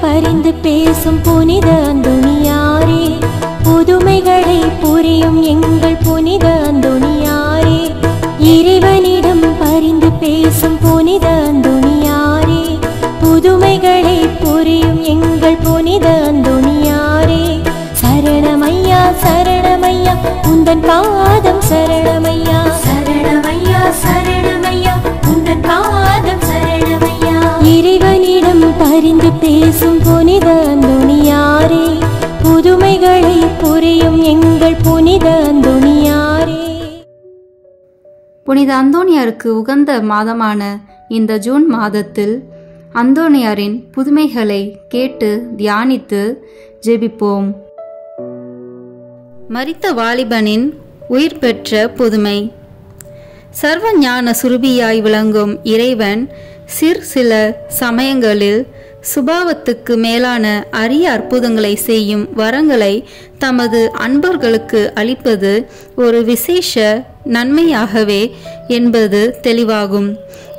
பரிந்து பேசும் புனித அந்தோணியாரே, புதுமைகளை புரியும் எங்கள் புனித அந்தோணியாரே, இறைவனிடம் பரிந்து பேசும் புனித அந்தோணியாரே, புதுமைகளை புரியும் எங்கள் புனித அந்தோணியாரே, சரணமையா சரணமையா உந்தன் பாதம் சரணமையா, சரணமையா சரணமையா உந்தன் பாதம் சரணமையா. இறைவனிடம் பரிந்து பேசும் புனித அந்தோணியாரே, புதுமைகளை புரியும் எங்கள் புனித அந்தோணியாரே. புனித அந்தோணியாருக்கு உகந்த மாதமான இந்த ஜூன் மாதத்தில் அந்தோணியாரின் புதுமைகளை கேட்டு தியானித்து ஜெபிப்போம். மரித்த வாலிபனின் உயிர் பெற்ற புதுமை. சர்வ ஞான சுரபியாய் விளங்கும் இறைவன் சில சமயங்களில் சுபாவத்துக்கு மேலான அரிய அற்புதங்களை செய்யும் வரங்களை தமது அன்பர்களுக்கு அளிப்பது ஒரு விசேஷ நன்மையாகவே என்பது தெளிவாகும்.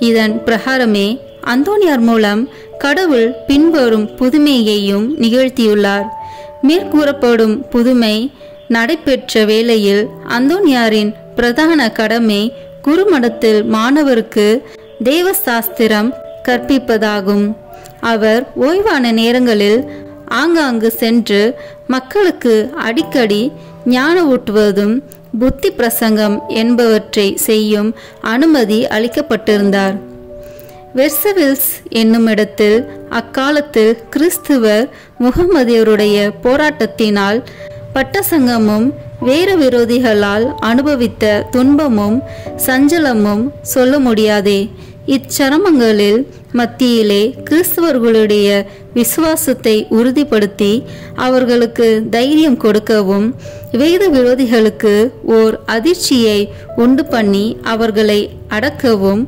இதன் பிரகாரமே அந்தோணியார் மூலம் கடவுள் பின்வரும் புதுமையையும் நிகழ்த்தியுள்ளார். மேற்கூறப்படும் புதுமை நடைபெற்ற வேளையில் அந்தோணியாரின் பிரதான கடமை குருமடத்தில் மாணவருக்கு தேவசாஸ்திரம் கற்பிப்பதாகும். அவர் ஓய்வான நேரங்களில் ஆங்காங்கு சென்று மக்களுக்கு அடிக்கடி ஞான ஊட்டுவதும் புத்தி பிரசங்கம் என்பவற்றை செய்யும் அனுமதி அளிக்கப்பட்டிருந்தார். வெர்சவில்ஸ் என்னும் இடத்தில் அக்காலத்தில் கிறிஸ்துவர் முகமதியருடைய போராட்டத்தினால் பட்டசங்கமும் வேறு விரோதிகளால் அனுபவித்த துன்பமும் சஞ்சலமும் சொல்ல முடியாதே. இச்சரமங்களில் மத்தியிலே கிறிஸ்தவர்களுடைய விசுவாசத்தை உறுதிப்படுத்தி அவர்களுக்கு தைரியம் கொடுக்கவும், வேத விரோதிகளுக்கு ஓர் அதிர்ச்சியை உண்டு பண்ணி அவர்களை அடக்கவும்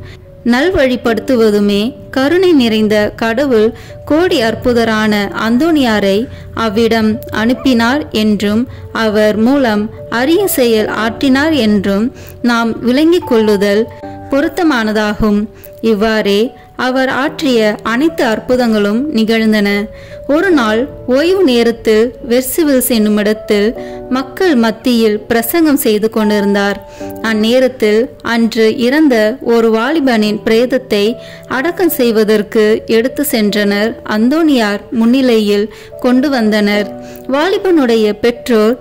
நல்வழிப்படுத்துவதுமே கருணை நிறைந்த கடவுள் கோடி அற்புதரான அந்தோணியாரை அவ்விடம் அனுப்பினார் என்றும் அவர் மூலம் அரிய செயல் ஆற்றினார் என்றும் நாம் விளங்கிக் கொள்ளுதல் பொருத்தமானதாகும். இவ்வாறே அவர் ஆற்றிய அனைத்து அற்புதங்களும் நிகழ்ந்தன. ஒரு நாள் ஓய்வு நேரத்தில் வெர்சிவில்ஸ் என்னும் இடத்தில் மக்கள் மத்தியில் பிரசங்கம் செய்து கொண்டிருந்தார். அந்நேரத்தில் அன்று இறந்த ஒரு வாலிபனின் பிரேதத்தை அடக்கம் செய்வதற்கு எடுத்து சென்றனர். அந்தோணியார் முன்னிலையில் கொண்டு வந்தனர். வாலிபனுடைய பெற்றோர்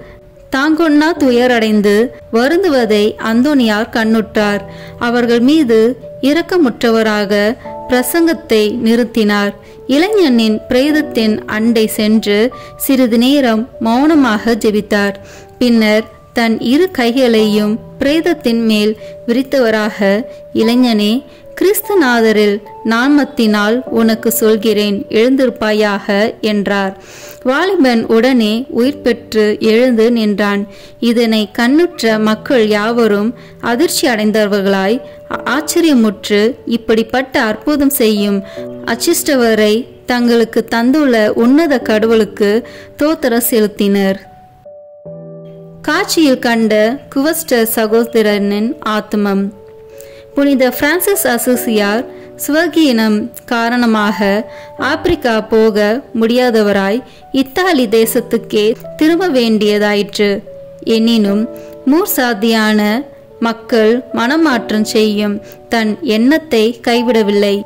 தாங்கொன்னா துயரடைந்து வருந்துவதை அந்தோணியார் கண்ணுற்றார். அவர்கள் மீது இரக்கமுற்றவராக பிரசங்கத்தை நிறுத்தினார். இளைஞனின் பிரேதத்தின் அண்டை சென்று சிறிது நேரம் மௌனமாக ஜெபித்தார். பின்னர் தன் இரு கைகளையும் பிரேதத்தின் மேல் விரித்தவராக, இளைஞனே, கிறிஸ்துநாதரில் நாமத்தினால் உனக்கு சொல்கிறேன், எழுந்திருப்பாயாக என்றார். வாலிபன் உடனே உயிர் பெற்று எழுந்து நின்றான். இதனை கண்ணுற்ற மக்கள் யாவரும் அதிர்ச்சி அடைந்தவர்களாய் ஆச்சரியமுற்று இப்படிப்பட்ட அற்புதம் செய்யும் அச்சிஷ்டவரை தங்களுக்கு தந்துள்ள உன்னத கடவுளுக்கு தோத்திரம் செலுத்தினர். காட்சியில் கண்ட குவஸ்டர் சகோதரனின் ஆத்மம். புனித பிரான்சிஸ் அசோசியார் சுவகீனம் காரணமாக ஆப்பிரிக்கா போக முடியாதவராய் இத்தாலி தேசத்துக்கே திரும்ப வேண்டியதாயிற்று. எனினும் மூர்சாதியான மக்கள் மனமாற்றம் செய்யும் தன் எண்ணத்தை கைவிடவில்லை.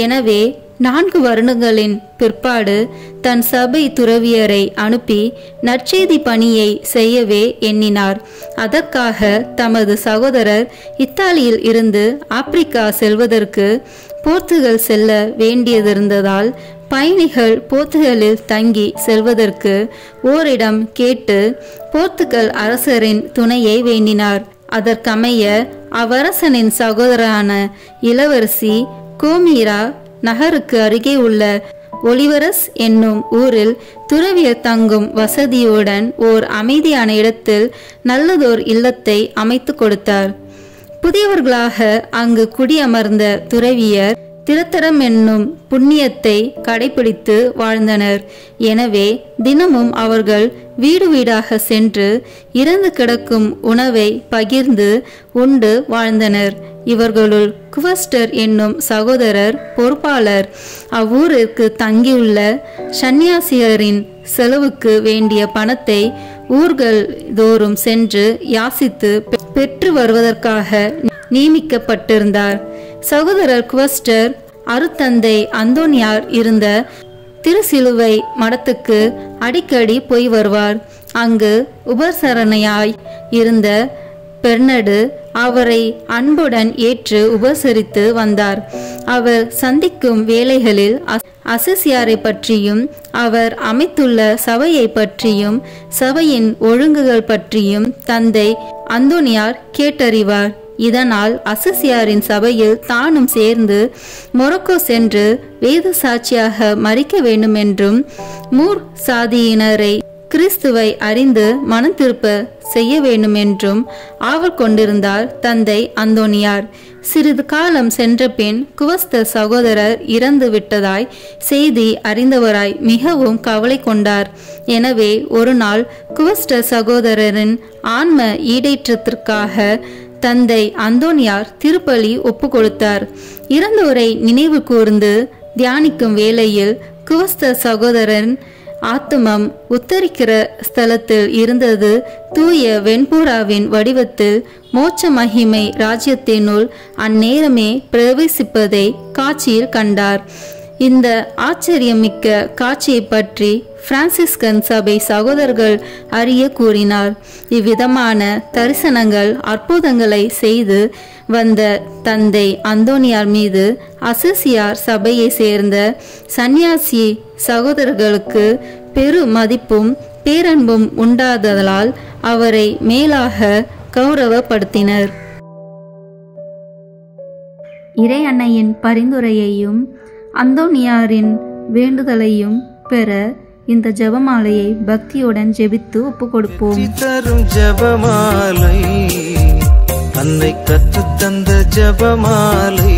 எனவே 4 வருடங்களின் பிற்பாடு தன் சபை துறவியரை அனுப்பி நற்செய்தி பணியை செய்யவே எண்ணினார். அதற்காக தமது சகோதரர் இத்தாலியில் இருந்து ஆப்பிரிக்கா செல்வதற்கு போர்த்துகல் செல்ல வேண்டியதிருந்ததால் பயணிகள் போர்த்துகலில் தங்கி செல்வதற்கு ஓரிடம் கேட்டு போர்த்துகல் அரசரின் துணையை வேண்டினார். அதற்கமைய அவ்வரசனின் சகோதரான இளவரசி கோமீரா நகருக்கு அருகே உள்ள ஒலிவரஸ் என்னும் ஊரில் துறவியர் தங்கும் வசதியுடன் ஓர் அமைதியான இடத்தில் நல்லதோர் இல்லத்தை அமைத்து கொடுத்தார். புதியவர்களாக அங்கு குடியமர்ந்த துறவியர் திறத்தரம் என்னும் புண்ணியத்தை கடைபிடித்து வாழ்ந்தனர். எனவே தினமும் அவர்கள் வீடு வீடாக சென்று இறந்து கிடக்கும் உணவை பகிர்ந்து உண்டு வாழ்ந்தனர். இவர்களுள் குவஸ்டர் என்னும் சகோதரர் பொறுப்பாளர். அவ்வூருக்கு தங்கியுள்ள சந்நியாசியரின் செலவுக்கு வேண்டிய பணத்தை ஊர்கள் தோறும் சென்று யாசித்து பெற்று வருவதற்காக நியமிக்கப்பட்டிருந்தார். சகோதரர் குவஸ்டர் அருத்தந்தை அந்தோனியார் இருந்த திருசிலுவை மடத்துக்கு அடிக்கடி போய் வருவார். அங்கு உபசரணையாய் இருந்த பெர்னடு அவரை அன்புடன் ஏற்று உபசரித்து வந்தார். அவர் சந்திக்கும் வேளைகளில் அசிசியாரை பற்றியும் அவர் அமைத்துள்ள சபையை பற்றியும் சபையின் ஒழுங்குகள் பற்றியும் தந்தை அந்தோனியார் கேட்டறிவார். இதனால் அசிசியாரின் சபையில் தானும் சேர்ந்து மொரோக்கோ சென்று வேத சாட்சியாக மறிக்க வேண்டுமென்றும் மூர் சாதியினரை கிறிஸ்துவை அறிந்து மனம் திருப்ப செய்ய வேண்டுமென்றும் ஆவல் கொண்டிருந்தார் தந்தை அந்தோனியார். சிறிது காலம் சென்ற பின் குவஸ்த சகோதரர் இறந்து விட்டதாய் செய்தி அறிந்தவராய் மிகவும் கவலை கொண்டார். எனவே ஒரு நாள் குவஸ்ட சகோதரரின் ஆன்ம ஈடேற்றத்திற்காக தந்தை அந்தோனியார் திருப்பலி ஒப்பு கொடுத்தார். இறந்தோரை நினைவு கூர்ந்து தியானிக்கும் வேளையில் குவஸ்த சகோதரன் ஆத்துமம் உத்தரிக்கிற ஸ்தலத்தில் இருந்தது தூய வெண்புறாவின் வடிவத்தில் மோட்ச மகிமை ராஜ்யத்தினுள் அந்நேரமே பிரவேசிப்பதை காட்சியில் கண்டார். இந்த ஆச்சரியமிக்க காட்சியை பற்றி பிரான்சிஸ்கன் சபை சகோதரர்கள் அறிய கூறினார். இவ்விதமான தரிசனங்கள் அற்புதங்களை செய்து வந்த தந்தை அந்தோனியார் மீது அசிசியார் சபையை சேர்ந்த சந்நியாசி சகோதரர்களுக்கு பெரு மதிப்பும் பேரன்பும் உண்டாததால் அவரை மேலாக கௌரவப்படுத்தினர். இறை அன்னையின் பரிந்துரையையும் அந்தோனியாரின் வேண்டுதலையும் பெற இந்த ஜெபமாலையை பக்தியுடன் ஜெபித்து ஒப்பு கொடுப்போம். தரும் ஜெபமாலை, அன்னை கற்று தந்த ஜெபமாலை,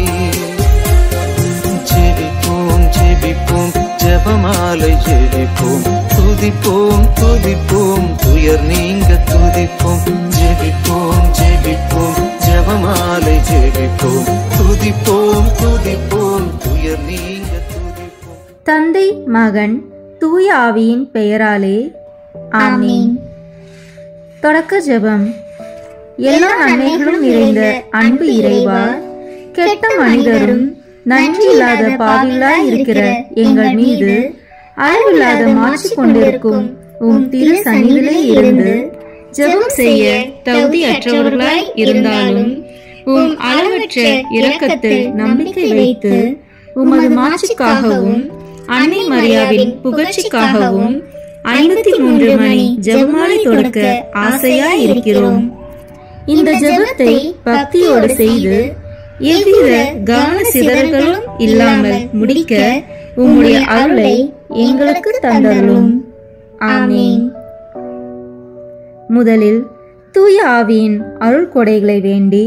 ஜெபிப்போம் ஜெபிப்போம் ஜெபமாலை ஜெபிப்போம், துதிப்போம் துதிப்போம் துயர் நீங்க துதிப்போம், ஜெபிப்போம் ஜெபிப்போம் ஜெபமாலை ஜெபிப்போம், துதிப்போம் துதிப்போம் துயர் நீங்க துதிப்போம். தந்தை மகன் தூய ஆவியின் பெயராலே ஆமீன். தொடக்க ஜெபம். எல்லா நன்மைகளும் நிறைந்த அன்பு இறைவா, கெட்ட மனிதரும் நன்றி இல்லாத பாவிகளாய் இருக்கிற எங்கள் மீது அளவில்லாத மாற்றி கொண்டிருக்கும் உம் திரு சந்நிதியிலே இருந்து ஜெபம் செய்ய தகுதியற்றவர்களாய் இருந்தாலும் உம் அளவற்ற இரக்கத்தில் நம்பிக்கை வைத்து உமது மாட்சிக்காகவும் அன்னை மரியாவின் புகழ்ச்சிக்காகவும் 53 மணி ஜெபமாலை தொடுக்க ஆசையாய் இருக்கிறோம். இந்த ஜெபத்தை பக்தியோடு செய்து எவ்வித கவன சிதறல்களும் இல்லாமல் முடிக்க உம்முடைய அருளை எங்களுக்கு தந்தருளும். ஆமீன். முதலில் தூய ஆவியின் அருள் கொடைகளை வேண்டி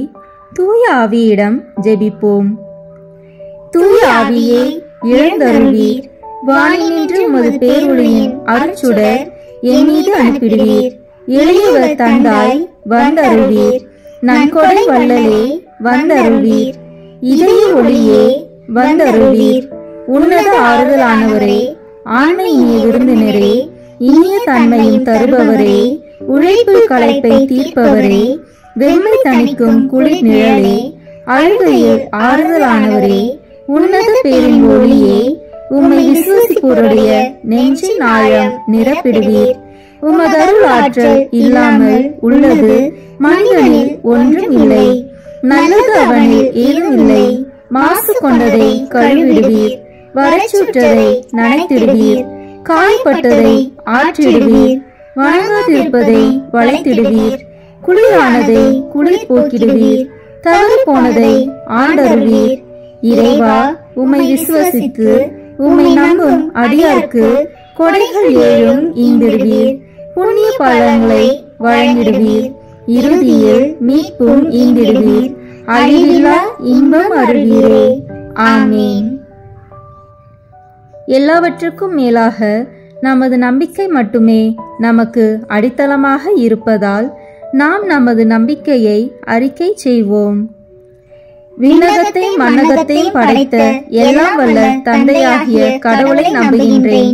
தூய ஆவியிடம் ஜெபிப்போம். தூய ஆவியே எழுந்தருள்வீர், வானினின்று உமது பேரொளியின் அருட்சுடர் என் மீது அனுப்பிடுவீர். எளியவர் தந்தாய் வந்தருள்வீர், நன்கொடை வள்ளலே வந்தருள்வீர், இதய ஒளியே வந்தருள்வீர். உன்னத ஆறுதலானவரே, ஆண்மை இனிய விருந்தினரே, இனிய தன்மையும் தருபவரே, உழைப்பு களைப்பை தீர்ப்பவரே, வெம்மை தணிக்கும் குளிர் நிழலே, அழுகையில் ஆறுதலானவரே, உன்னத பேரின் ஒளியே, உம்மை விசுவாசிப்போருடைய நெஞ்சின் ஆழம் நிரப்பிடுவீர். உமது அருள் ஆற்றல் இல்லாமல் உள்ளது மனிதனில் ஒன்றும் இல்லை. நல்லது அவனில் ஏதும் இல்லை. மாசு கொண்டதை கழுவிடுவீர், வரைச்சுற்றதை நனைத்திடுவீர், காய்பட்டதை ஆற்றிடுவீர், வணங்காதிருப்பதை வளைத்திடுவீர், குளிரானதை குளிர் போக்கிடுவீர், தவறு போனதை ஆண்டருவீர். இறைவா, உம்மை விசுவசித்து உம்மை நம்பும் அடியாருக்கு கொடைகள் ஏழும் ஈந்திடுவீர், புண்ணிய பலன்களை வழங்கிடுவீர், இறுதியில் மீட்பும் ஈந்திடுவீர், அழிவில்லா இன்பம் அருள்வீரே. ஆமீன். எல்லாவற்றுக்கும் மேலாக நமது நம்பிக்கை மட்டுமே நமக்கு அடித்தளமாக இருப்பதால் நாம் நமது நம்பிக்கையை அறிக்கை செய்வோம். விண்ணகத்தையும் மண்ணகத்தையும் படைத்த எல்லாம் வல்ல தந்தையாகிய கடவுளை நம்புகின்றேன்.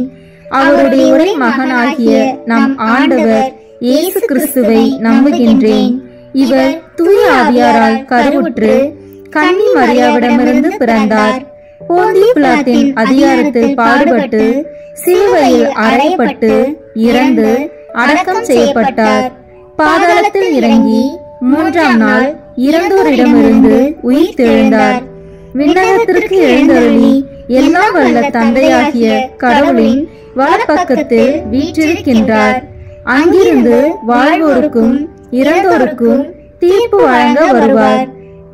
அவருடைய ஒரே மகனாகிய நம் ஆண்டவர் இயேசு கிறிஸ்துவை நம்புகின்றேன். இவர் தூய ஆவியாரால் கருவுற்று கன்னி மரியாவிடமிருந்து பிறந்தார். போந்திய பிலாத்தின் அதிகாரத்தில் பாடுபட்டு சிலுவையில் அறையப்பட்டு இறந்து அடக்கம் செய்யப்பட்டார். பாதாளத்தில் இறங்கி 3ஆம் நாள் இறந்தோரிடமிருந்து உயிர் தெழுந்தார். விண்ணகத்திற்கு எழுந்தருளி எல்லாம் வல்ல தந்தையாகிய கடவுளின் வலப்பக்கத்தில் வீற்றிருக்கின்றார். அங்கிருந்து வாழ்வோருக்கும் இறந்தோருக்கும் தீர்ப்பு வழங்க வருவார்.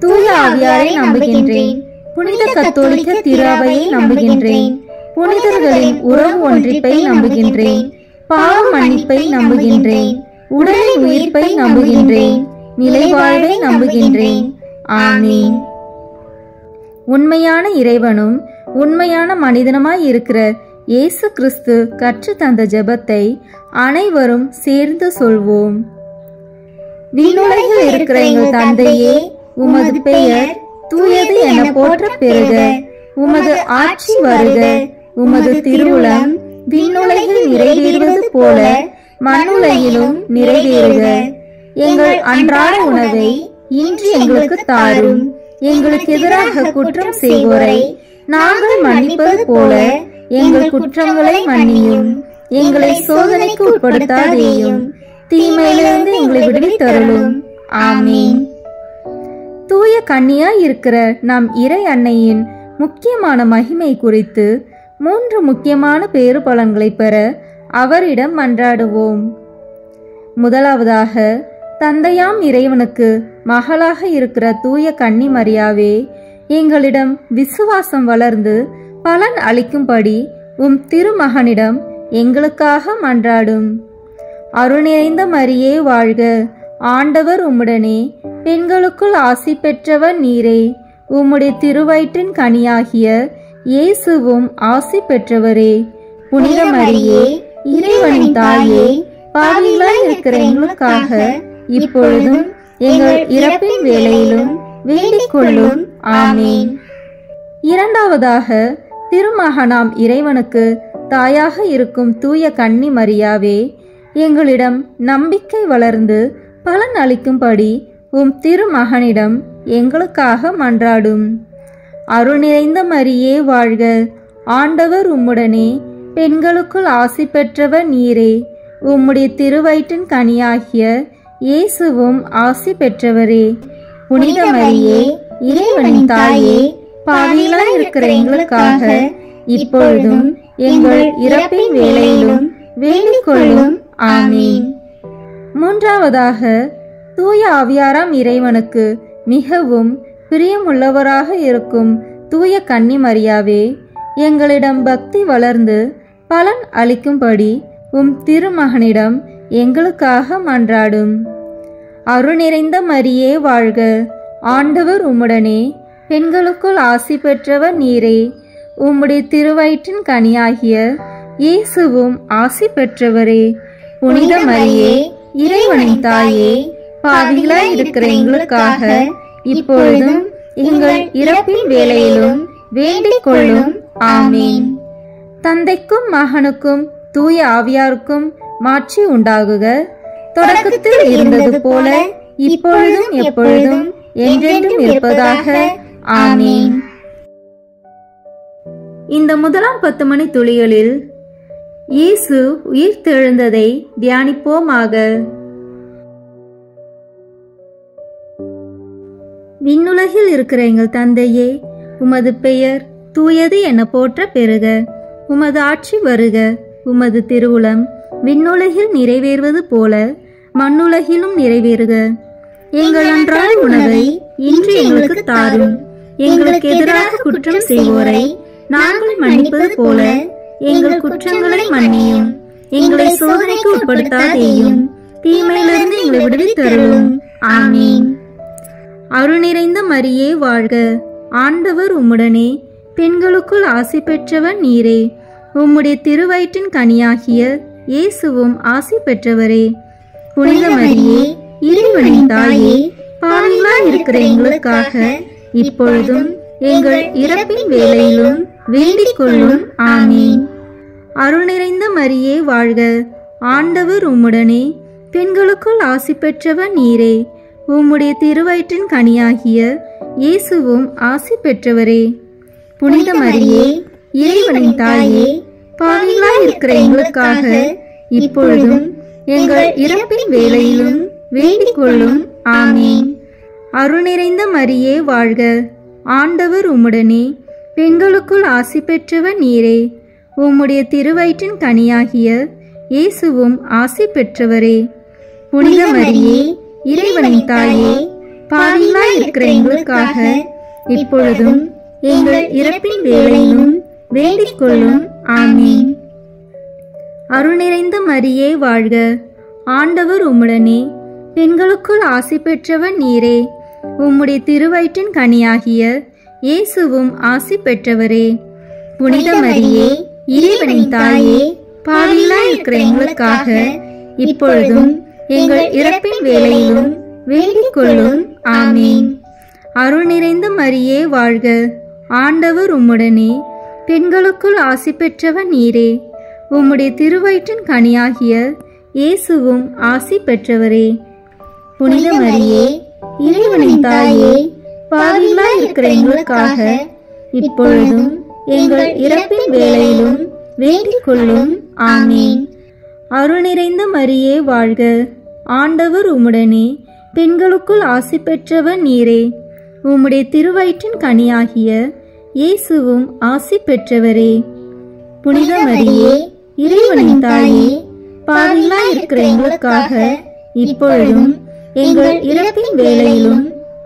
தூய ஆவியாரை நம்புகின்றேன். புனித கத்தோலிக்க திருஅவையை நம்புகின்றேன். புனிதர்களின் உறவு ஒன்றிப்பை நம்புகின்றேன். பாவ மன்னிப்பை நம்புகின்றேன். உடலின் உயிர்ப்பை நம்புகின்றேன். நிலைவாழ்வை நம்புகின்றேன். ஆமீன். உண்மையான இறைவனும் உண்மையான மனிதனுமாய் இருக்கிற இயேசு கிறிஸ்து கற்று தந்த ஜெபத்தை அனைவரும் சேர்ந்து சொல்வோம். விண்ணுலகில் இருக்கிற எங்கள் தந்தையே, உமது பெயர் தூயது என போற்ற பெறுக. உமது ஆட்சி வருக. உமது திருவுளம் விண்ணுலகில் நிறைவேறுவது போல மண்ணுலகிலும் நிறைவேறுக. எங்கள் அன்றாட உணவை இன்று எங்களுக்கு தாரும். எங்களுக்கு எதிராக குற்றம் செய்வோரை நாங்கள் மன்னிப்பது போல எங்கள் குற்றங்களை மன்னியும். எங்களை சோதனைக்கு உட்படுத்தாதேயும், தீமையிலிருந்து எங்களை விடுவித்தருளும். ஆமீன். தூய கன்னியாய் இருக்கிற நம் இறை அன்னையின் முக்கியமான மகிமை குறித்து 3 முக்கியமான பேறு பலன்களை பெற அவரிடம் மன்றாடுவோம். முதலாவதாக, தந்தையாம் இறைவனுக்கு மகளாக இருக்கிற தூய கன்னி மரியாவே, எங்களிடம் விசுவாசம் வளர்ந்து பலன் அளிக்கும்படி உம் திருமகனிடம் எங்களுக்காக மன்றாடும். அருள் நிறைந்த மரியே வாழ்க. ஆண்டவர் உம்முடனே, பெண்களுக்குள் ஆசி பெற்றவர் நீரே. உம்முடைய திருவயிற்றின் கனியாகிய இயேசுவும் ஆசி பெற்றவரே. புனித மரியே, இறைவனின் தாயே, பாவிகளாய் இருக்கிற எங்களுக்காக இப்பொழுதும் எங்கள் இறப்பின் வேளையிலும் வேண்டிக் கொள்ளும். ஆமீன். இரண்டாவதாக, திருமகனாம் இறைவனுக்கு தாயாக இருக்கும் தூய கன்னி மரியாவே, எங்களிடம் நம்பிக்கை வளர்ந்து பலன் அளிக்கும்படி உம் திருமகனிடம் எங்களுக்காக மன்றாடும். அருள் நிறைந்த மரியே வாழ்க. ஆண்டவர் உம்முடனே, பெண்களுக்குள் ஆசி பெற்றவர் நீரே. உம்முடைய திருவயிற்றின் கனியாகிய இயேசுவும் ஆசி பெற்றவரே. புனித மரியே, இறைவனின் தாயே, பாவிகளாய் இருக்கிற எங்களுக்காக இப்பொழுதும் எங்கள் இறப்பின் வேளையிலும் வேண்டிக் கொள்ளும். ஆமீன். மூன்றாவதாக, தூய ஆவியாராம் இறைவனுக்கு மிகவும் பிரியமுள்ளவராக இருக்கும் தூய கன்னி மரியாவே, எங்களிடம் பக்தி வளர்ந்து பலன் அளிக்கும்படி உம் திருமகனிடம் எங்களுக்காக மன்றாடும். அருள் நிறைந்த மரியே வாழ்க. ஆண்டவர் உம்முடனே, பெண்களுக்குள் ஆசி பெற்றவர் நீரே. உம்முடைய திருவயிற்றின் கனியாகிய இயேசுவும் ஆசி பெற்றவரே. புனித மரியே, இறைவனின் தாயே, பாவிகளாய் இருக்கிற எங்களுக்காக இப்பொழுதும் எங்கள் இறப்பின் வேளையிலும் வேண்டிக் கொள்ளும். ஆமீன். தந்தைக்கும் மகனுக்கும் தூய ஆவியாருக்கும் மாட்சி உண்டாகுக. தொடக்கத்தில் இருந்தது போல இப்பொழுதும் எப்பொழுதும் என்றென்றும் இருப்பதாக. ஆமீன். இந்த முதலாம் 10 மணி துளிகளில் இயேசு உயிர் தெழுந்ததை தியானிப்போமாக. விண்ணுலகில் இருக்கிற எங்கள் தந்தையே, உமது பெயர் தூயது என போற்ற பெறுக. உமது ஆட்சி வருக. உமது திருவுளம் விண்ணுலகில் நிறைவேறுவது போல மண்ணுலகிலும் நிறைவேறுக. எங்கள் அன்றாட உணவை இன்று எங்களுக்கு தாரும். எங்களுக்கு எதிராக குற்றம் செய்வோரை நாங்கள் மன்னிப்பது போல எங்கள் குற்றங்களை மன்னியும். எங்களை சோதனைக்கு உட்படுத்தாதேயும், தீமையிலிருந்து எங்களை விடுவித்தருளும். ஆமீன். அருள் நிறைந்த மரியே வாழ்க. ஆண்டவர் உம்முடனே, பெண்களுக்குள் ஆசி பெற்றவர் நீரே. உம்முடைய திருவயிற்றின் கனியாகிய இயேசுவும் ஆசி பெற்றவரே. புனித மரியே, இறைவனின் தாயே, பாவிகளாய் இருக்கிற எங்களுக்காக இப்பொழுதும் எங்கள் இறப்பின் வேளையிலும் வேண்டிக் கொள்ளும். ஆமீன். அருள் நிறைந்த மரியே வாழ்க, ஆண்டவர் உம்முடனே, பெண்களுக்குள் ஆசி பெற்றவர் நீரே. உம்முடைய திருவயிற்றின் கனியாகிய இயேசுவும் ஆசி பெற்றவரே. புனித மரியே, இறைவனின் தாயே, பாவிகளாய் இருக்கிற எங்களுக்காக இப்பொழுதும் எங்கள் இறப்பின் வேளையிலும் வேண்டிக் கொள்ளும். ஆமீன். அருள் நிறைந்த மரியே வாழ்க, ஆண்டவர் உம்முடனே, பெண்களுக்குள் ஆசி பெற்றவர் நீரே. உம்முடைய திருவயிற்றின் கனியாகிய இயேசுவும் ஆசி பெற்றவரே. புனித மரியே, இறைவனின் தாயே, பாவிகளாய் இருக்கிற எங்களுக்காக இப்பொழுதும் எங்கள் இறப்பின் வேளையிலும் வேண்டிக் கொள்ளும். ஆமீன். அருள் நிறைந்த மரியே வாழ்க, ஆண்டவர் உம்முடனே, பெண்களுக்குள் ஆசி பெற்றவர் நீரே. உம்முடைய திருவயிற்றின் கனியாகிய இயேசுவும் ஆசி பெற்றவரே. புனித மரியே, இறைவனின் தாயே, பாவிகளாய் இருக்கிற எங்களுக்காக இப்பொழுதும் எங்கள் இறப்பின் வேளையிலும் வேண்டிக் கொள்ளும். ஆமீன். அருள் நிறைந்த மரியே வாழ்க, ஆண்டவர் உம்முடனே, பெண்களுக்குள் ஆசி பெற்றவர் நீரே. உம்முடைய திருவயிற்றின் கனியாகிய இயேசுவும் ஆசி பெற்றவரே. புனித மரியே, இறைவனின் தாயே, பாவிகளாய் இருக்கிற எங்களுக்காக இப்பொழுதும் எங்கள் இறப்பின் வேளையிலும் வேண்டிக் கொள்ளும். ஆமீன். அருள் நிறைந்த மரியே வாழ்க, ஆண்டவர் உம்முடனே, பெண்களுக்குள் ஆசி பெற்றவர் நீரே. உம்முடைய திருவயிற்றின் கனியாகிய இயேசுவும் ஆசி பெற்றவரே. புனித மரியே, இறைவனின் தாயே, பாவிகளாய் இருக்கிற எங்களுக்காக இப்பொழுதும் எங்கள் இறப்பின் வேளையிலும்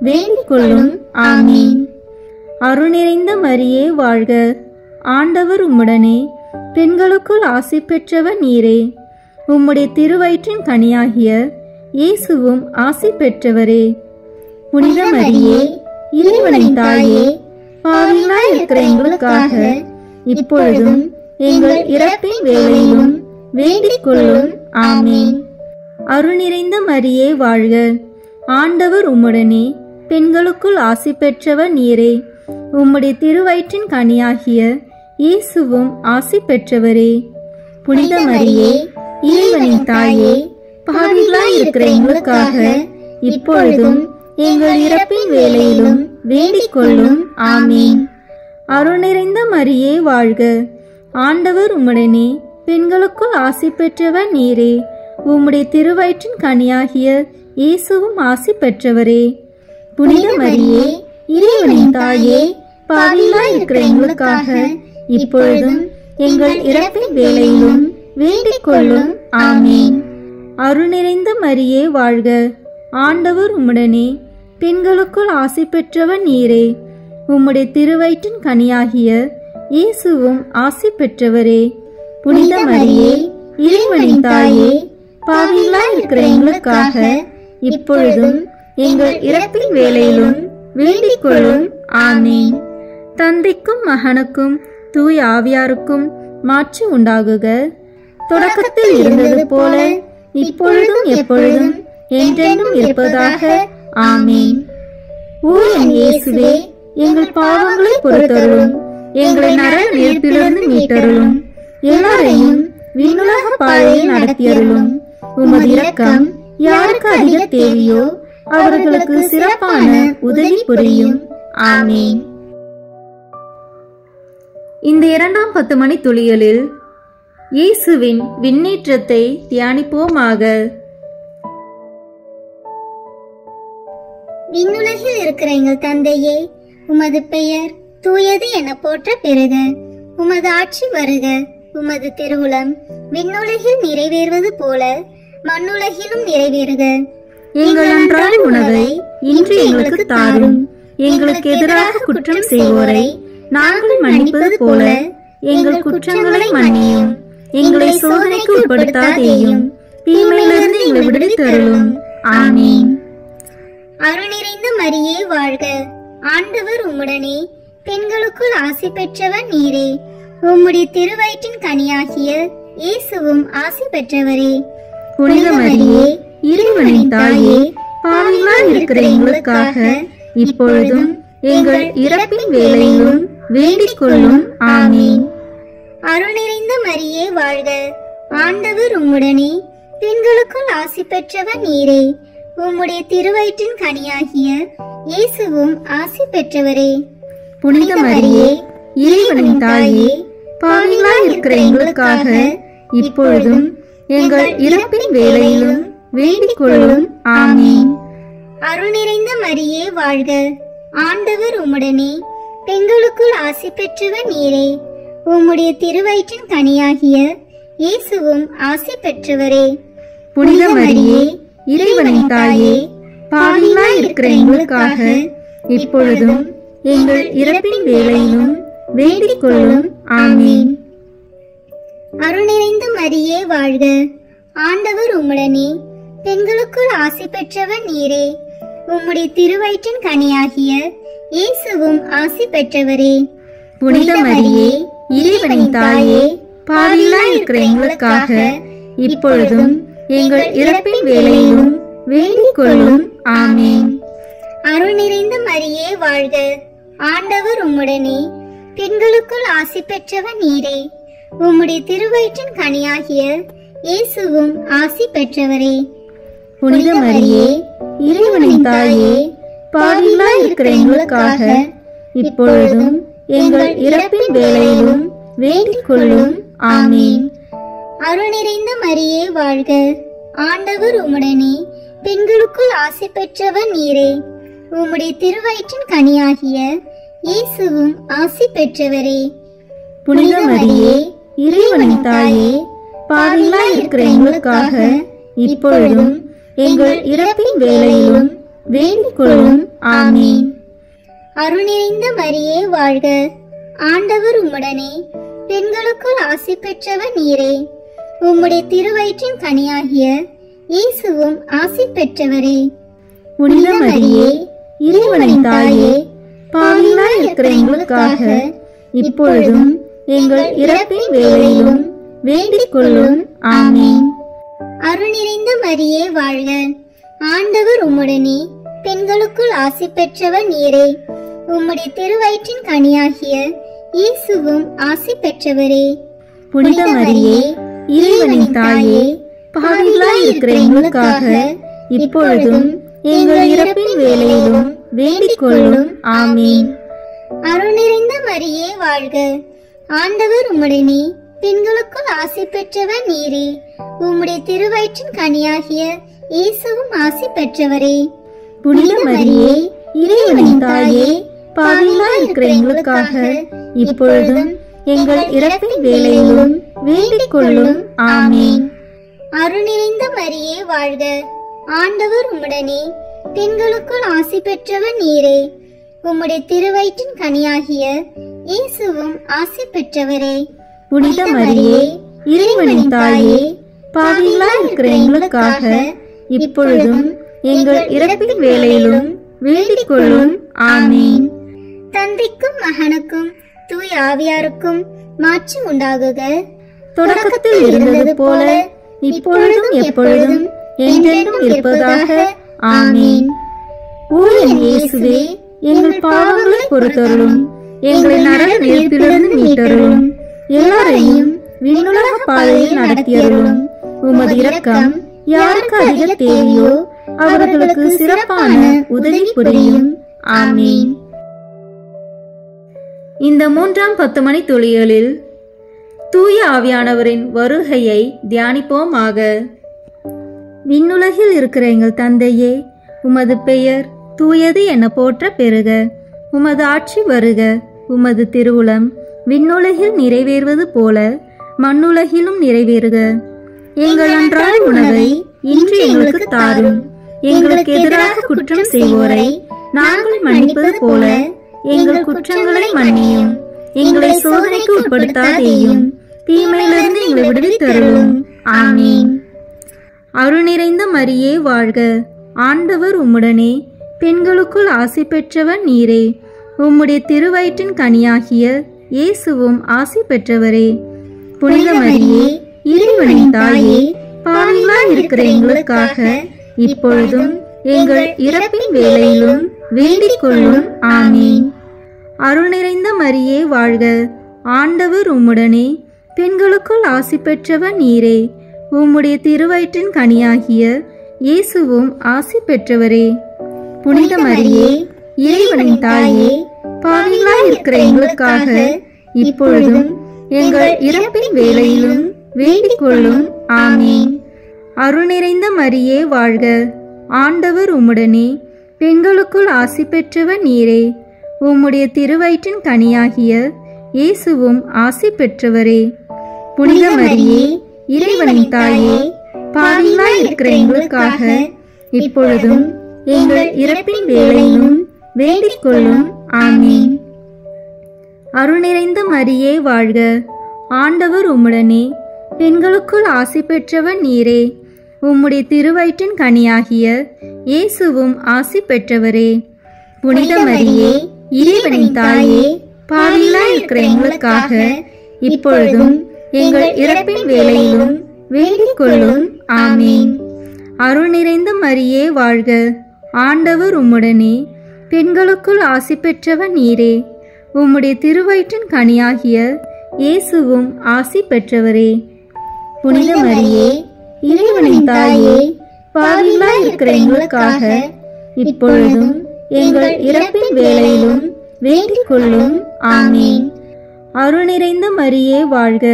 வேண்டிக் கொள்ளும். ஆமீன். அருள் நிறைந்த மரியே வாழ்க, ஆண்டவர் உம்முடனே, பெண்களுக்குள் ஆசி பெற்றவர் நீரே. உம்முடைய திருவயிற்றின் கனியாகிய இயேசுவும் ஆசி பெற்றவரே. புனித மரியே, இறைவனின் தாயே, பாவிகளாய் இருக்கிற எங்களுக்காக இப்பொழுதும் எங்கள் இறப்பின் வேளையிலும் வேண்டிக் கொள்ளும். ஆமீன். அருள் நிறைந்த மரியே வாழ்க, ஆண்டவர் உம்முடனே, பெண்களுக்குள் ஆசி பெற்றவர் நீரே. உம்முடைய திருவயிற்றின் கனியாகிய இயேசுவும் ஆசி பெற்றவரே. புனித மரியே, இறைவனின் தாயே, பாவிகளாய் இருக்கிற எங்களுக்காக இப்பொழுதும் எங்கள் இறப்பின் வேளையிலும் வேண்டிக் கொள்ளும். ஆமீன். அருள் நிறைந்த மரியே வாழ்க, ஆண்டவர் உம்முடனே, பெண்களுக்குள் ஆசி பெற்றவர் நீரே. உம்முடைய திருவயிற்றின் கனியாகிய இயேசுவும் ஆசி பெற்றவரே. புனித மரியே, இறைவனின் தாயே, பாவிகளாய் இருக்கிற எங்களுக்காக இப்பொழுதும் எங்கள் இறப்பின் வேளையிலும் வேண்டிக் கொள்ளும். ஆமீன். அருள் நிறைந்த மரியே வாழ்க, ஆண்டவர் உம்முடனே, பெண்களுக்குள் ஆசி பெற்றவர் நீரே. உம்முடைய திருவயிற்றின் கனியாகிய இயேசுவும் ஆசி பெற்றவரே. புனித மரியே, இறைவனின் தாயே, பாவிகளாய் இருக்கிற எங்களுக்காக இப்பொழுதும் எங்கள் இறப்பின் வேளையிலும் வேண்டிக் கொள்ளும். ஆமீன். தந்தைக்கும் மகனுக்கும் தூய ஆவியாருக்கும் மாட்சி உண்டாகுக. தொடக்கத்தில் இருந்தது போல இப்பொழுதும் எப்பொழுதும் என்றென்றும் இருப்பதாக. ஆமீன். ஓ என் இயேசுவே, எங்கள் பாவங்களை பொறுத்தருளும், எங்களை நரக நெருப்பிலிருந்து மீட்டருளும், எல்லாரையும் விண்ணுலக பாதையில் நடத்தியருளும். உமது இரக்கம் யாருக்கு அதிக தேவையோ அவர்களுக்கு சிறப்பான உதவி புரியும். ஆமீன். இந்த 2ஆம் 10 மணி துளிகளில் இயேசுவின் விண்ணேற்றத்தை தியானிப்போமாக. விண்ணுலகில் இருக்கிற எங்கள் தந்தையே, உமது பெயர் தூயது என போற்ற பெறுக. உமது ஆட்சி வருக. உமது திருவுளம் விண்ணுலகில் நிறைவேறுவது போல மண்ணுலகிலும் நிறைவேறுக. எங்கள் அன்றாட உணவை இன்று எங்களுக்கு தாரும். எங்களுக்கு எதிராக குற்றம் செய்வோரை நாங்கள் மன்னிப்பது போல எங்கள் குற்றங்களை மன்னியும். எங்களை சோதனைக்கு உட்படுத்தாதேயும், தீமையிலிருந்து எங்களை விடுவித்தருளும். ஆமீன். அருள் நிறைந்த மரியே வாழ்க, ஆண்டவர் உம்முடனே, பெண்களுக்குள் ஆசி பெற்றவர் நீரே. உம்முடைய திருவயிற்றின் கனியாகிய இயேசுவும் ஆசி பெற்றவரே. புனித மரியே, இறைவனின் தாயே, பாவிகளாய் இருக்கிற எங்களுக்காக இப்பொழுதும் எங்கள் இறப்பின் வேளையிலும் வேண்டிக் கொள்ளும். ஆமீன். அருள் நிறைந்த மரியே வாழ்க, ஆண்டவர் உம்முடனே, பெண்களுக்குள் ஆசி பெற்றவர் நீரே. உம்முடைய திருவயிற்றின் கனியாகிய இயேசுவும் ஆசி பெற்றவரே. புனித மரியே, இறைவனின் தாயே, பாவிகளாய் இருக்கிற எங்களுக்காக இப்பொழுதும் எங்கள் இறப்பின் வேளையிலும் வேண்டிக் கொள்ளும். ஆமீன். அருள் நிறைந்த மரியே வாழ்க, ஆண்டவர் உம்முடனே, பெண்களுக்குள் ஆசி பெற்றவர் நீரே. உம்முடைய திருவயிற்றின் கனியாகிய இயேசுவும் ஆசி பெற்றவரே. புனித மரியே, இறைவனின் தாயே, பாவிகளாய் இருக்கிற எங்களுக்காக இப்பொழுதும் எங்கள் இறப்பின் வேளையிலும் வேண்டிக் கொள்ளும். ஆமீன். அருள் நிறைந்த மரியே வாழ்க, ஆண்டவர் உம்முடனே, பெண்களுக்குள் ஆசி பெற்றவர் நீரே. உம்முடைய திருவயிற்றின் கனியாகிய இயேசுவும் ஆசி பெற்றவரே. புனித மரியே, இறைவனின் தாயே, பாவிகளாய் இருக்கிற எங்களுக்காக இப்பொழுதும் எங்கள் இறப்பின் வேளையிலும் வேண்டிக் கொள்ளும். ஆமீன். அருள் நிறைந்த மரியே வாழ்க, ஆண்டவர் உம்முடனே, பெண்களுக்குள் ஆசி பெற்றவர் நீரே. உம்முடைய திருவயிற்றின் கனியாகிய இயேசுவும் ஆசி பெற்றவரே. புனித மரியே, இறைவனின் தாயே, பாவிகளாய் இருக்கிற எங்களுக்காக இப்பொழுதும் எங்கள் இறப்பின் வேளையிலும் வேண்டிக் கொள்ளும். ஆமீன். அருள் நிறைந்த மரியே வாழ்க, ஆண்டவர் உம்முடனே, பெண்களுக்குள் ஆசி பெற்றவர் நீரே. உம்முடைய திருவயிற்றின் கனியாகிய இயேசுவும் ஆசி பெற்றவரே. புனித மரியே, இறைவனின் தாயே, பாவிகளாய் இருக்கிற எங்களுக்காக இப்பொழுதும் எங்கள் இறப்பின் வேளையிலும் வேண்டிக் கொள்ளும். ஆமீன். அருள் நிறைந்த மரியே வாழ்க, ஆண்டவர் உம்முடனே, பெண்களுக்குள் ஆசி பெற்றவர் நீரே. உம்முடைய திருவயிற்றின் கனியாகிய இயேசுவும் ஆசி பெற்றவரே. புனித மரியே, இறைவனின் தாயே, பாவிகளாய் இருக்கிற எங்களுக்காக இப்பொழுதும் எங்கள் இறப்பின் வேளையிலும் வேண்டிக் கொள்ளும். ஆமீன். அருள் நிறைந்த மரியே வாழ்க, ஆண்டவர் உம்முடனே, பெண்களுக்குள் ஆசி பெற்றவர் நீரே. உம்முடைய திருவயிற்றின் கனியாகிய இயேசுவும் ஆசி பெற்றவரே. புனித மரியே, இறைவனின் தாயே, பாவிகளாய் இருக்கிற எங்களுக்காக இப்பொழுதும் எங்கள் இறப்பின் வேளையிலும் வேண்டிக் கொள்ளும். ஆமீன். அருள் நிறைந்த மரியே வாழ்க, ஆண்டவர் உம்முடனே, பெண்களுக்குள் ஆசி பெற்றவர் நீரே. உம்முடைய திருவயிற்றின் கனியாகிய இயேசுவும் ஆசி பெற்றவரே. புனித மரியே, இறைவனின் தாயே, பாவிகளாய் இருக்கிற எங்களுக்காக இப்பொழுதும் எங்கள் இறப்பின் வேளையிலும் வேண்டிக் கொள்ளும். ஆமீன். அருள் நிறைந்த மரியே வாழ்க, ஆண்டவர் உம்முடனே, பெண்களுக்குள் ஆசி பெற்றவர் நீரே. உம்முடைய திருவயிற்றின் கனியாகிய இயேசுவும் ஆசி பெற்றவரே. புனித மரியே, இறைவனின் தாயே, பாவிகளாய் இருக்கிற எங்களுக்காக இப்பொழுதும் எங்கள் இறப்பின் வேளையிலும் வேண்டிக் கொள்ளும். ஆமீன். தந்தைக்கும் மகனுக்கும் தூய ஆவியாருக்கும் மாட்சி உண்டாகுக. தொடக்கத்தில் இருந்தது போல இப்பொழுதும் எப்பொழுதும் என்றென்றும் இருப்பதாக. ஆமீன். ஓ என் இயேசுவே, எங்கள் பாவங்களை பொறுத்தருளும், எங்களை நரக நெருப்பிலிருந்து மீட்டருளும், எல்லாரையும் விண்ணுலக பாதையில் நடத்தியருளும். உமது இரக்கம் யாருக்கு அதிக தேவையோ அவர்களுக்கு சிறப்பான உதவி புரியும். ஆமீன். இந்த 3ஆம் 10 மணி துளிகளில் தூய ஆவியானவரின் வருகையை தியானிப்போமாக. விண்ணுலகில் இருக்கிற எங்கள் தந்தையே, உமது பெயர் தூயது என போற்ற பெறுக. உமது ஆட்சி வருக. உமது திருவுளம் விண்ணுலகில் நிறைவேறுவது போல மண்ணுலகிலும் நிறைவேறுக. எங்கள் அன்றாட உணவை இன்று எங்களுக்கு தாரும். எங்களுக்கு எதிராக குற்றம் செய்வோரை நாங்கள் மன்னிப்பது போல எங்கள் குற்றங்களை மன்னியும். எங்களை சோதனைக்கு உட்படுத்தாதேயும், தீமையிலிருந்து எங்களை விடுவித்தருளும். ஆமீன். அருள் நிறைந்த மரியே வாழ்க, ஆண்டவர் உம்முடனே, பெண்களுக்குள் ஆசி பெற்றவர் நீரே. உம்முடைய திருவயிற்றின் கனியாகிய இயேசுவும் ஆசி பெற்றவரே. புனித மரியே, இறைவனின் தாயே, பாவிகளாய் இருக்கிற எங்களுக்காக இப்பொழுதும் எங்கள் இறப்பின் வேளையிலும் வேண்டிக் கொள்ளும். ஆமீன். அருள் நிறைந்த மரியே வாழ்க, ஆண்டவர் உம்முடனே, பெண்களுக்குள் ஆசி பெற்றவர் நீரே. உம்முடைய திருவயிற்றின் கனியாகிய இயேசுவும் ஆசி பெற்றவரே. புனித மரியே, இறைவனின் தாயே, பாவிகளாய் இருக்கிற எங்களுக்காக இப்பொழுதும் எங்கள் இறப்பின் வேளையிலும் வேண்டிக் கொள்ளும். ஆமீன். அருள் நிறைந்த மரியே வாழ்க, ஆண்டவர் உம்முடனே, பெண்களுக்குள் ஆசி பெற்றவர் நீரே. உம்முடைய திருவயிற்றின் கனியாகிய இயேசுவும் ஆசி பெற்றவரே. புனித மரியே, இறைவனின் தாயே, பாவிகளாய் இருக்கிற எங்களுக்காக இப்பொழுதும் எங்கள் இறப்பின் வேளையிலும் வேண்டிக் கொள்ளும். ஆமீன். அருள் நிறைந்த மரியே வாழ்க, ஆண்டவர் உம்முடனே, பெண்களுக்குள் ஆசி பெற்றவர் நீரே. உம்முடைய திருவயிற்றின் கனியாகிய இயேசுவும் ஆசி பெற்றவரே. புனித மரியே, இறைவனின் தாயே, பாவிகளாய் இருக்கிற எங்களுக்காக இப்பொழுதும் எங்கள் இறப்பின் வேளையிலும் வேண்டிக் கொள்ளும். ஆமீன். அருள் நிறைந்த மரியே வாழ்க, ஆண்டவர் உம்முடனே, பெண்களுக்குள் ஆசி பெற்றவர் நீரே. உம்முடைய திருவயிற்றின் கனியாகிய இயேசுவும் ஆசி பெற்றவரே. புனித மரியே, இறைவனின் தாயே, பாவிகளாய் இருக்கிற எங்களுக்காக இப்பொழுதும் எங்கள் இறப்பின் வேளையிலும் வேண்டிக் கொள்ளும். ஆமீன். அருள் நிறைந்த மரியே வாழ்க,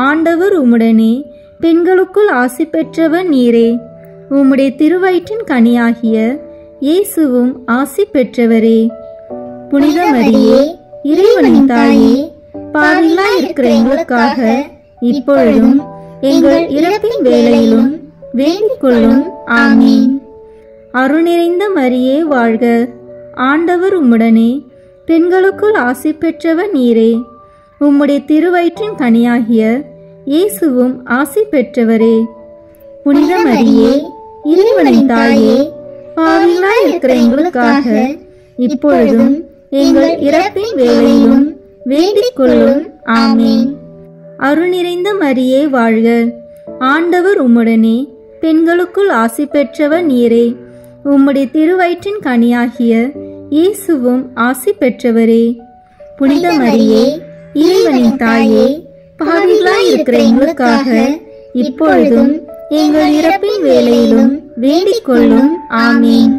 ஆண்டவர் உம்முடனே, பெண்களுக்குள் ஆசி பெற்றவர் நீரே. உம்முடைய திருவயிற்றின் கனியாகிய இயேசுவும் ஆசி பெற்றவரே. புனித மரியே, இறைவனின் தாயே, பாவிகளாய் இருக்கிற எங்களுக்காக இப்பொழுதும் எங்கள் இறப்பின் வேளையிலும் வேண்டிக் கொள்ளும். ஆமீன். அருள் நிறைந்த மரியே வாழ்க, ஆண்டவர் உம்முடனே, பெண்களுக்குள் ஆசி பெற்றவர் நீரே. உம்முடைய திருவயிற்றின் கனியாகிய இயேசுவும் ஆசி பெற்றவரே. புனித மரியே, இறைவனின் தாயே, பாவிகளாய் இருக்கிற எங்களுக்காக இப்பொழுதும் எங்கள் இறப்பின் வேளையிலும் வேண்டிக் கொள்ளும். ஆமீன். அருள் நிறைந்த மரியே வாழ்க, ஆண்டவர் உம்முடனே, பெண்களுக்குள் ஆசி பெற்றவர் நீரே. உம்முடைய திருவயிற்றின் கனியாகிய இயேசுவும் ஆசி பெற்றவரே. புனித மரியே, இறைவனின் தாயே, பாவிகளாய் இருக்கிற எங்களுக்காக இப்பொழுதும் எங்கள் இறப்பின் வேளையிலும் வேண்டிக் கொள்ளும். ஆமீன்.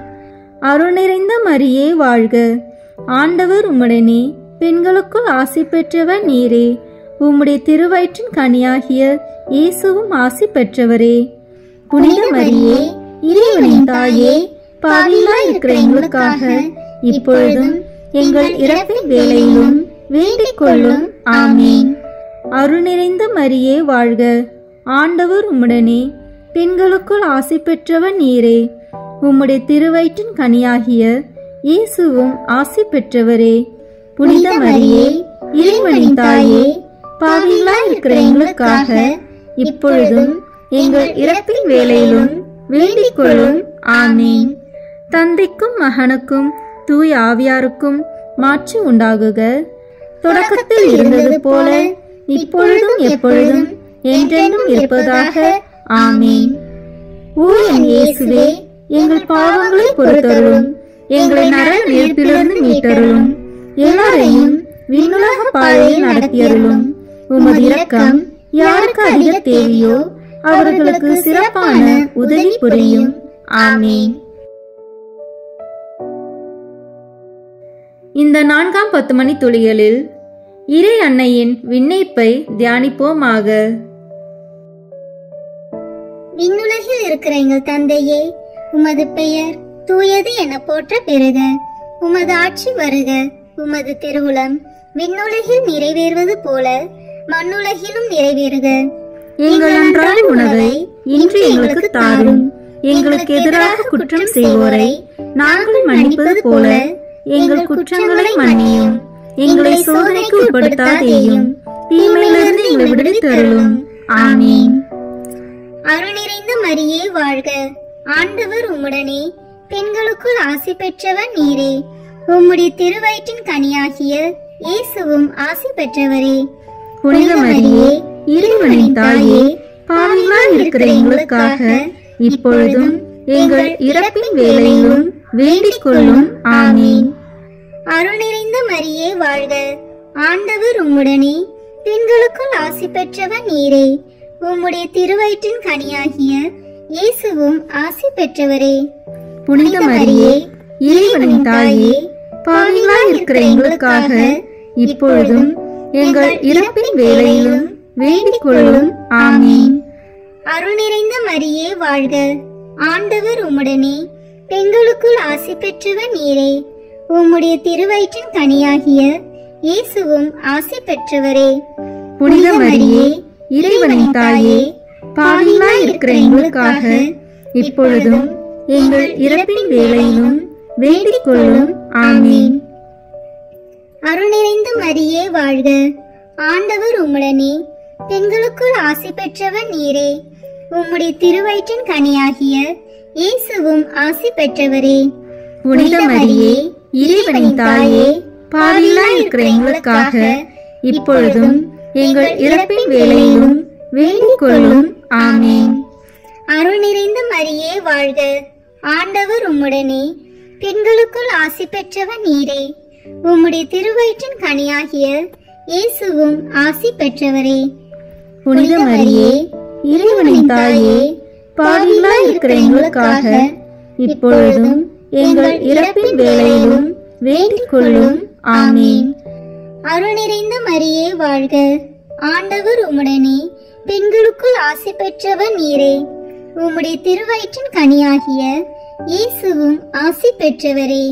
அருள் நிறைந்த மரியே வாழ்க, ஆண்டவர் உம்முடனே, பெண்களுக்குள் ஆசி பெற்றவர் நீரே. உம்முடைய திருவயிற்றின் கனியாகிய இயேசுவும் ஆசி பெற்றவரே. புனித மரியே, இறைவனின் தாயே, பாவிகளாய் இருக்கிற எங்களுக்காக இப்பொழுதும் எங்கள் இறப்பின் வேளையிலும் வேண்டிக் கொள்ளும். ஆமீன். அருள் நிறைந்த மரியே வாழ்க, ஆண்டவர் உம்முடனே, பெண்களுக்குள் ஆசி பெற்றவர் நீரே. உம்முடைய திருவயிற்றின் கனியாகிய இயேசுவும் ஆசி பெற்றவரே. புனித மரியே, இறைவனின் தாயே, பாவிகளாய் இருக்கிற எங்களுக்காக இப்பொழுதும் எங்கள் இறப்பின் வேளையிலும் வேண்டிக் கொள்ளும். ஆமீன். தந்தைக்கும் மகனுக்கும் தூய ஆவியாருக்கும் மாட்சி உண்டாகுக. தொடக்கத்தில் இருந்தது போல இப்பொழுதும் எப்பொழுதும் என்றென்றும் இருப்பதாக. ஆமீன். ஓ என் இயேசுவே, எங்கள் பாவங்களை பொறுத்தருளும், எங்களை நரக நெருப்பிலிருந்து மீட்டருளும், எல்லாரையும் விண்ணுலக பாதையில் நடத்தியருளும். உமது இரக்கம் யாருக்கு அதிக தேவையோ அவர்களுக்கு சிறப்பான உதவி புரியும். ஆமீன். இந்த 4ஆம் 10 மணி துளிகளில் இறை அன்னையின் விண்ணேற்பை தியானிப்போமாக. விண்ணுலகில் இருக்கிற எங்கள் தந்தையே, உமது பெயர் தூயது என போற்ற பெறுக. உமது ஆட்சி வருக. உமது திருவுளம் விண்ணுலகில் நிறைவேறுவது போல மண்ணுலகிலும் நிறைவேறுக. எங்கள் அன்றாட உணவை இன்று எங்களுக்கு தாரும். எங்களுக்கு எதிராக குற்றம் செய்வோரை நாங்கள் மன்னிப்பது போல எங்கள் குற்றங்களை மன்னியும். எங்களை சோதனைக்கு உட்படுத்தாதேயும், தீமையிலிருந்து எங்களை விடுவித்து அருளும். ஆமீன். அருள் நிறைந்த மரியே வாழ்க, ஆண்டவர் உம்முடனே, பெண்களுக்குள் ஆசி பெற்றவர் நீரே. உம்முடைய திருவயிற்றின் கனியாகிய இயேசுவும் ஆசி பெற்றவரே. புனித மரியே, இறைவனின் தாயே, பாவிகளாய் இருக்கிற எங்களுக்காக இப்பொழுதும் எங்கள் இறப்பின் வேளையிலும் வேண்டிக் கொள்ளும். ஆமீன். அருள் நிறைந்த மரியே வாழ்க, ஆண்டவர் உம்முடனே, பெண்களுக்குள் ஆசி பெற்றவர் நீரே. உம்முடைய திருவயிற்றின் கனியாகிய இயேசுவும் ஆசி பெற்றவரே. புனித மரியே, இறைவனின் தாயே, பாவிகளாய் இருக்கிற எங்களுக்காக இப்பொழுதும் எங்கள் இறப்பின் வேளையிலும் வேண்டிக் கொள்ளும். ஆமீன். அருள் நிறைந்த மரியே வாழ்க, ஆண்டவர் உம்முடனே, பெண்களுக்குள் ஆசி பெற்றவர் நீரே. உம்முடைய திருவயிற்றின் கனியாகிய இயேசுவும் ஆசி பெற்றவரே. புனித மரியே, இறைவனின் தாயே, பாவிகளாய் இருக்கிற எங்களுக்காக இப்பொழுதும் எங்கள் இறப்பின் வேளையிலும் வேண்டிக் கொள்ளும். ஆமீன். அருள் நிறைந்த மரியே வாழ்க, ஆண்டவர் உம்முடனே, பெண்களுக்குள் ஆசி பெற்றவர் நீரே. உம்முடைய திருவயிற்றின் கனியாகிய இயேசுவும் ஆசி பெற்றவரே. புனித மரியே, இறைவனின் தாயே, பாவிகளாய் இருக்கிற எங்களுக்காக இப்பொழுதும் எங்கள் இறப்பின் வேளையிலும் வேண்டிக் கொள்ளும். ஆமீன். அருள் நிறைந்த மரியே வாழ்க, ஆண்டவர் உம்முடனே, பெண்களுக்குள் ஆசி பெற்றவர் நீரே. உம்முடைய திருவயிற்றின் கனியாகிய இயேசுவும் ஆசி பெற்றவரே. புனித மரியே, இறைவனின் தாயே, பாவிகளாய் இருக்கிற எங்களுக்காக இப்பொழுதும் எங்கள் இறப்பின் வேளையிலும் வேண்டிக் கொள்ளும். ஆமீன். அருள் நிறைந்த மரியே வாழ்க, ஆண்டவர் உம்முடனே, பெண்களுக்குள் ஆசி பெற்றவர் நீரே. உம்முடைய திருவயிற்றின் கனியாகிய இயேசுவும் ஆசி பெற்றவரே.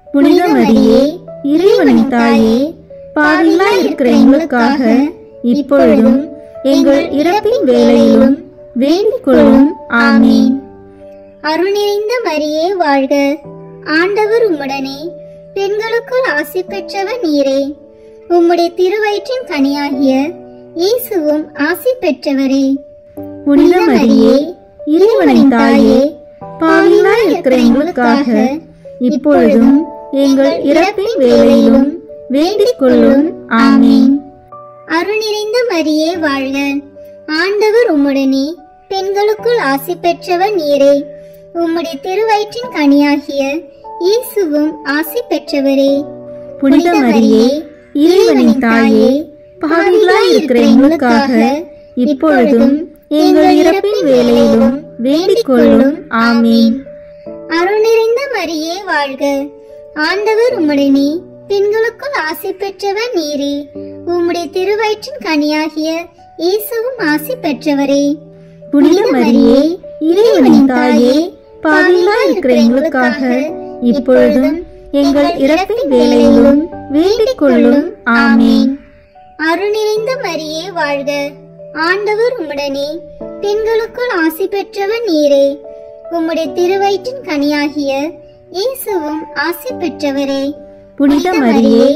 புனித மரியே, இறைவனின் தாயே, பாவிகளாய் இருக்கிற எங்களுக்காக இப்பொழுதும் எங்கள் இறப்பின் வேளையிலும் வேண்டிக் கொள்ளும். ஆமீன். அருள் நிறைந்த மரியே வாழ்க, ஆண்டவர் உம்முடனே, பெண்களுக்குள் ஆசி பெற்றவர் நீரே. உம்முடைய திருவயிற்றின் கனியாகிய இயேசுவும் ஆசி பெற்றவரே. புனித மரியே, இறைவனின் தாயே, பாவிகளாய் இருக்கிற எங்களுக்காக இப்பொழுதும் எங்கள் இறப்பின் வேளையிலும் வேண்டிக் கொள்ளும். ஆமீன். அருள் நிறைந்த மரியே வாழ்க, ஆண்டவர் உம்முடனே, பெண்களுக்குள் ஆசி பெற்றவர் நீரே. உம்முடைய திருவயிற்றின் கனியாகிய இயேசுவும் ஆசி பெற்றவரே. புனித மரியே, இறைவனின் தாயே, பாவிகளாய் இருக்கிற எங்களுக்காக இப்பொழுதும் எங்கள் இறப்பின் வேளையிலும் வேண்டிக் கொள்ளும். ஆமீன். அருள் நிறைந்த மரியே வாழ்க, ஆண்டவர் உம்முடனே, பெண்களுக்குள் ஆசி பெற்றவர் நீரே. உம்முடைய திருவயிற்றின் கனியாகிய இயேசுவும் ஆசி பெற்றவரே. புனித மரியே, இறைவனின் தாயே, பாவிகளாய் இருக்கிற எங்களுக்காக இப்பொழுதும் எங்கள் இறப்பின் வேளையிலும் வேண்டிக் கொள்ளும். ஆமீன். அருள் நிறைந்த மரியே வாழ்க, ஆண்டவர் உம்முடனே, பெண்களுக்குள் ஆசி பெற்றவர் நீரே. உம்முடைய திருவயிற்றின் கனியாகிய இயேசுவும் ஆசி பெற்றவரே. புனித மரியே,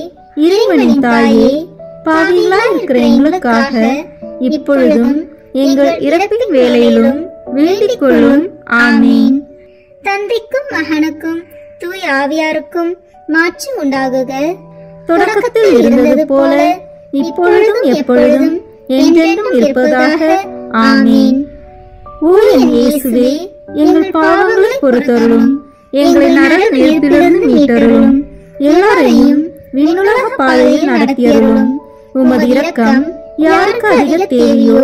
இறைவனின் தாயே, பாவிகளாய் இருக்கிற எங்களுக்காக இப்பொழுதும் எங்கள் இறப்பின் வேளையிலும் வேண்டிக் கொள்ளும். ஆமீன். தந்தைக்கும் மகனுக்கும் தூய ஆவியாருக்கும் மாட்சி உண்டாகுக. தொடக்கத்தில் இருந்தது போல இப்பொழுதும் எப்பொழுதும் என்றென்றும் இருப்பதாக. ஆமீன். ஓ என் இயேசுவே, எங்கள் பாவங்களை பொறுத்தருளும், எங்களை நரக நெருப்பிலிருந்து மீட்டருளும், எல்லாரையும் விண்ணுலக பாதையில் நடத்தியருளும். உமது இரக்கம் யாருக்கு அதிக தேவையோ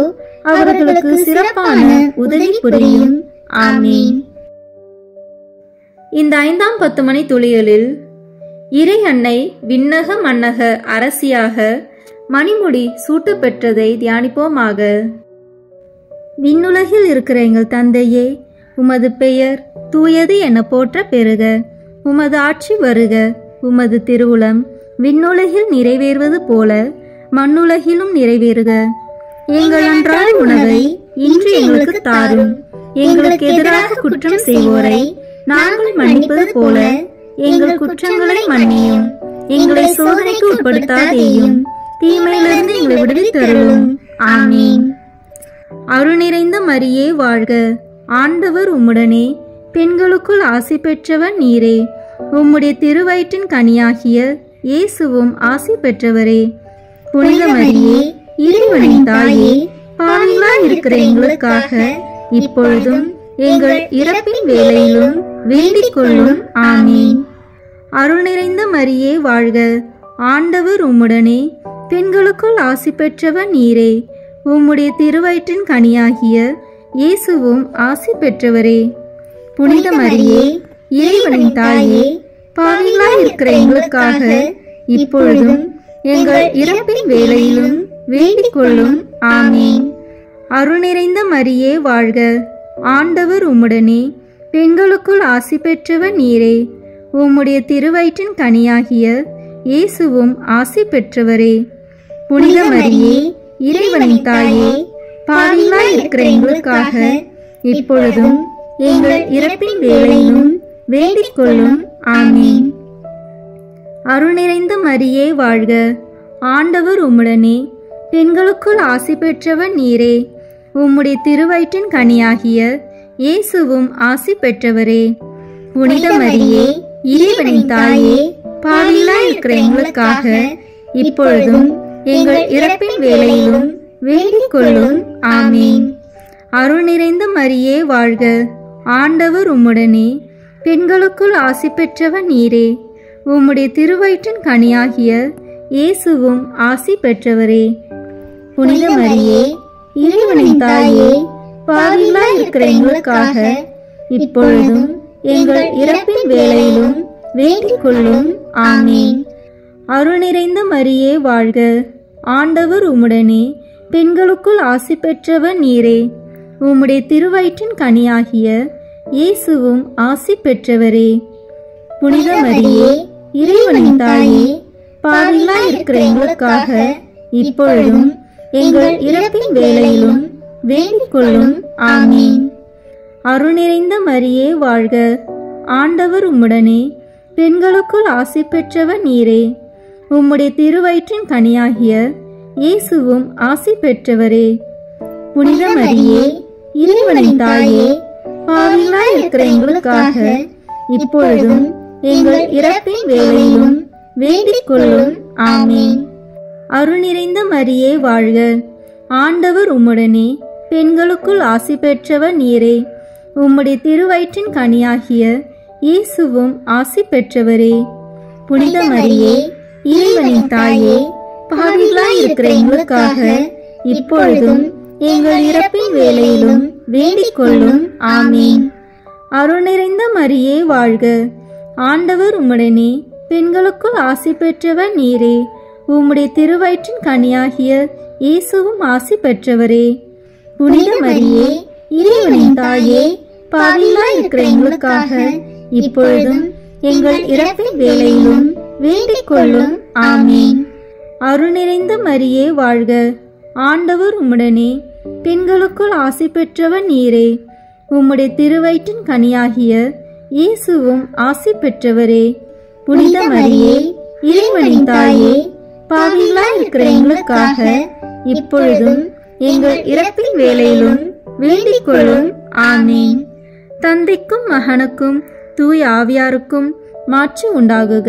அவர்களுக்கு சிறப்பான உதவி புரியும். ஆமீன். இந்த 5ஆம் 10 மணி துளிகளில் இறை அன்னை விண்ணக மன்னக அரசியாக மணிமுடி சூட்ட பெற்றதை தியானிப்போமாக. விண்ணுலகில் இருக்கிற எங்கள் தந்தையே, உமது பெயர் தூயது என போற்ற பெறுக. உமது ஆட்சி வருக. உமது திருவுளம் விண்ணுலகில் நிறைவேறுவது போல மண்ணுலகிலும் நிறைவேறுக. எங்கள் அன்றாட உணவை இன்று எங்களுக்கு தாரும். எங்களுக்கு எதிராக குற்றம் செய்வோரை நாங்கள் மன்னிப்பது போல எங்கள் குற்றங்களை மன்னியும். எங்களை சோதனைக்கு உட்படுத்தாதேயும், தீமையிலிருந்து எங்களை விடுவித்தருளும். ஆமீன். அருள் நிறைந்த மரியே வாழ்க, ஆண்டவர் உம்முடனே, பெண்களுக்குள் ஆசி பெற்றவர் நீரே. உம்முடைய திருவயிற்றின் கனியாகிய இயேசுவும் ஆசி பெற்றவரே. புனித மரியே, இறைவனின் தாயே, பாவிகளாய் இருக்கிற எங்களுக்காக இப்பொழுதும் எங்கள் இறப்பின் வேளையிலும் வேண்டிக் கொள்ளும். ஆமீன். அருள் நிறைந்த மரியே வாழ்க, ஆண்டவர் உம்முடனே, பெண்களுக்குள் ஆசி பெற்றவர் நீரே. உம்முடைய திருவயிற்றின் கனியாகிய இயேசுவும் ஆசி பெற்றவரே. புனித மரியே, இறைவனின் தாயே, பாவிகளாய் இருக்கிற எங்களுக்காக இப்பொழுதும் எங்கள் இறப்பின் வேளையிலும் வேண்டிக் கொள்ளும். ஆமீன். அருள் நிறைந்த மரியே வாழ்க, ஆண்டவர் உம்முடனே, பெண்களுக்குள் ஆசி பெற்றவர் நீரே. உம்முடைய திருவயிற்றின் கனியாகிய இயேசுவும் ஆசி பெற்றவரே. புனித மரியே, இறைவனின் தாயே, பாவிகளாய் இருக்கிற எங்களுக்காக இப்பொழுதும் எங்கள் இறப்பின் வேளையிலும் வேண்டிக் கொள்ளும். ஆமீன். அருள் நிறைந்த மரியே வாழ்க, ஆண்டவர் உம்முடனே, பெண்களுக்குள் ஆசி பெற்றவர் நீரே. உம்முடைய திருவயிற்றின் கனியாகிய இயேசுவும் ஆசி பெற்றவரே. புனித மரியே, இறைவனின் தாயே, பாவிகளாய் இருக்கிற எங்களுக்காக இப்பொழுதும் எங்கள் இறப்பின் வேளையிலும் வேண்டிக் கொள்ளும். ஆமீன். அருள் நிறைந்த மரியே வாழ்க, ஆண்டவர் உம்முடனே, பெண்களுக்குள் ஆசி பெற்றவர் நீரே. உம்முடைய திருவயிற்றின் கனியாகிய இயேசுவும் ஆசி பெற்றவரே. புனித மரியே, இறைவனின் தாயே, பாவிகளாய் இருக்கிற எங்களுக்காக இப்பொழுதும் எங்கள் இறப்பின் வேளையிலும் வேண்டிக் கொள்ளும். ஆமீன். அருள் நிறைந்த மரியே வாழ்க, ஆண்டவர் உம்முடனே, பெண்களுக்குள் ஆசி பெற்றவர் நீரே. உம்முடைய திருவயிற்றின் கனியாகிய இயேசுவும் ஆசி பெற்றவரே. புனித மரியே, இறைவனின் தாயே, பாவிகளாய் இருக்கிற எங்களுக்காக இப்பொழுதும் எங்கள் இறப்பின் வேளையிலும் வேண்டிக் கொள்ளும். ஆமீன். அருள் நிறைந்த மரியே வாழ்க, ஆண்டவர் உம்முடனே, பெண்களுக்குள் ஆசி பெற்றவர் நீரே. உம்முடைய திருவயிற்றின் கனியாகிய இயேசுவும் ஆசி பெற்றவரே. புனித மரியே, இறைவனின் தாயே, பாவிகளாய் இருக்கிற எங்களுக்காக இப்பொழுதும் எங்கள் இறப்பின் வேளையிலும் வேண்டிக் கொள்ளும். ஆமீன். அருள் நிறைந்த மரியே வாழ்க, ஆண்டவர் உம்முடனே, பெண்களுக்குள் ஆசி பெற்றவர் நீரே. உம்முடைய திருவயிற்றின் கனியாகிய இயேசுவும் ஆசி பெற்றவரே. புனித மரியே, இறைவனின் தாயே, பாவிகளாய் இருக்கிற எங்களுக்காக இப்பொழுதும் எங்கள் இறப்பின் வேளையிலும் வேண்டிக் கொள்ளும். ஆமீன். அருள் நிறைந்த மரியே வாழ்க, ஆண்டவர் உம்முடனே, பெண்களுக்குள் ஆசி பெற்றவர் நீரே. உம்முடைய திருவயிற்றின் கனியாகிய இயேசுவும் ஆசி பெற்றவரே. புனித மரியே, இறைவனின் தாயே, பாவிகளாய் இருக்கிற எங்களுக்காக இப்பொழுதும் எங்கள் இறப்பின் வேளையிலும் வேண்டிக் கொள்ளும். ஆமீன். அருள் நிறைந்த மரியே வாழ்க, ஆண்டவர் உம்முடனே, பெண்களுக்குள் ஆசி பெற்றவர் நீரே. உம்முடைய திருவயிற்றின் கனியாகிய இயேசுவும் ஆசி பெற்றவரே. புனித மரியே, இறைவனின் தாயே, பாவிகளாய் இருக்கிற எங்களுக்காக இப்பொழுதும் எங்கள் இறப்பின் வேளையிலும் வேண்டிக் கொள்ளும். ஆமீன். தந்தைக்கும் மகனுக்கும் தூய ஆவியாருக்கும் மாட்சி உண்டாகுக.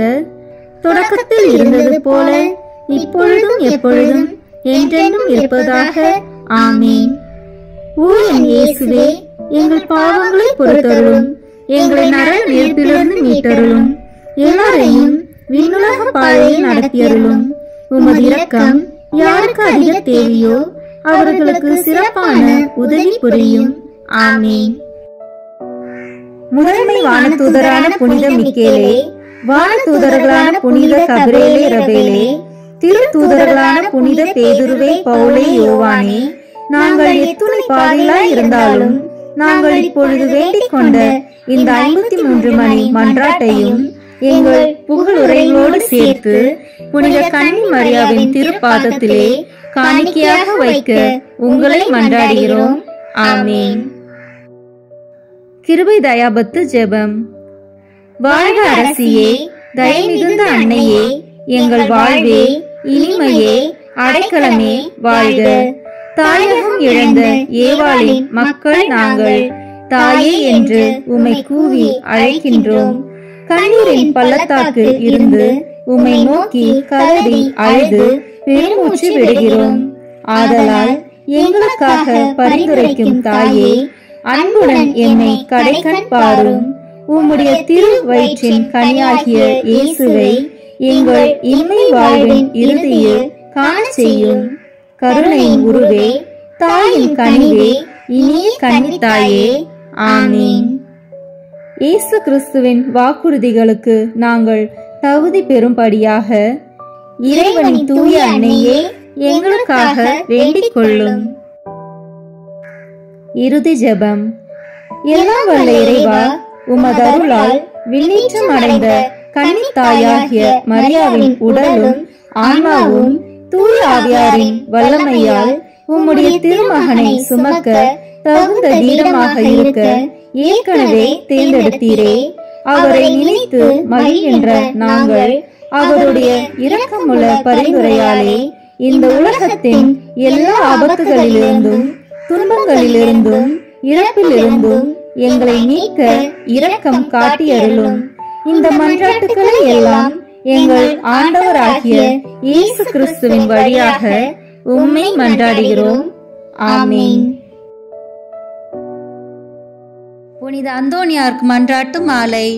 தொடக்கத்தில் இருந்தது போல இப்பொழுதும் எப்பொழுதும் என்றென்றும் இருப்பதாக. ஆமீன். ஓ என் இயேசுவே, எங்கள் பாவங்களை பொறுத்தருளும், எங்களை நரக நெருப்பிலிருந்து மீட்டருளும், எல்லாரையும் விண்ணுலக பாதையில் நடத்தியருளும். உமது இரக்கம் யாருக்கு அதிக தேவையோ அவர்களுக்கு சிறப்பான உதவி புரியும். ஆமீன். முதன்மை வானதூதரான புனித மிக்கேலே, வானதூதர்களான புனித கபிரேலே ரபேலே, திரு தூதர்களான புனித பேதுருவே, பவுலே, யோவானே, நாங்கள் எத்துணை பாவிகளாய் இருந்தாலும் நாங்கள் இப்பொழுது வேண்டிக் கொண்ட இந்த 53 மணி மன்றாட்டையும் எங்கள் புகழுரைகளோடு சேர்த்து புனித கன்னி மரியாவின் திருப்பாதத்திலே காணிக்கையாக வைக்க உங்களை மன்றாடுகிறோம். ஆமீன். கிருபை தயாபத்து ஜெபம். வாழ்க அரசியே, தயை மிகுந்த அன்னையே, எங்கள் வாழ்வே, இனிமையே, அடைக்கலமே வாழ்க. தாயகம் இழந்த ஏவாளின் மக்கள் நாங்கள் தாயே என்று உம்மை கூவி அழைக்கின்றோம். கண்ணீரின் பள்ளத்தாக்கு இருந்து உம்மை நோக்கி கதறி அழுது பெருமூச்சு விடுகிறோம். ஆதலால் எங்களுக்காக பரிந்துரைக்கும் தாயே, அன்புடன் என்னை கடைக்கண் பாரும். உம்முடைய திரு வயிற்றின் கனியாகிய இயேசுவை எங்கள் இன்மை வாழ்வின் இறுதியில் காண செய்யும். கருணையின் உருவே, தாயின் கனிவே, இனிய கன்னித்தாயே, ஆமீன். இயேசு கிறிஸ்துவின் வாக்குறுதிகளுக்கு நாங்கள் தகுதி பெறும்படியாக இறைவனின் தூய அன்னையே எங்களுக்காக வேண்டிக் கொள்ளும். இறுதி ஜெபம். எல்லாம் வல்ல இறைவா, உமது அருளால் விண்ணேற்றம் அடைந்த கன்னித்தாயாகிய மரியாவின் உடலும் ஆன்மாவும் தூய ஆவியாரின் வல்லமையால் உம்முடைய திருமகனை சுமக்க தகுந்த வீரமாக இருக்க ஏற்கனவே தேர்ந்தெடுத்தீரே. அவரை நினைத்து மகிழ்கின்ற நாங்கள் அவருடைய இரக்கமுள்ள பரிந்துரையாலே இந்த உலகத்தின் எல்லா ஆபத்துகளிலிருந்தும் துன்பங்களிலிருந்தும் இறப்பிலிருந்தும் எங்களை நீக்க இரக்கம் காட்டியருளும். இந்த மன்றாட்டுக்களை எல்லாம் எங்கள் ஆண்டவராகிய இயேசு கிறிஸ்துவின் வழியாக உம்மை மன்றாடுகிறோம். ஆமீன். புனித அந்தோனியாருக்கு மன்றாட்டு மாலை.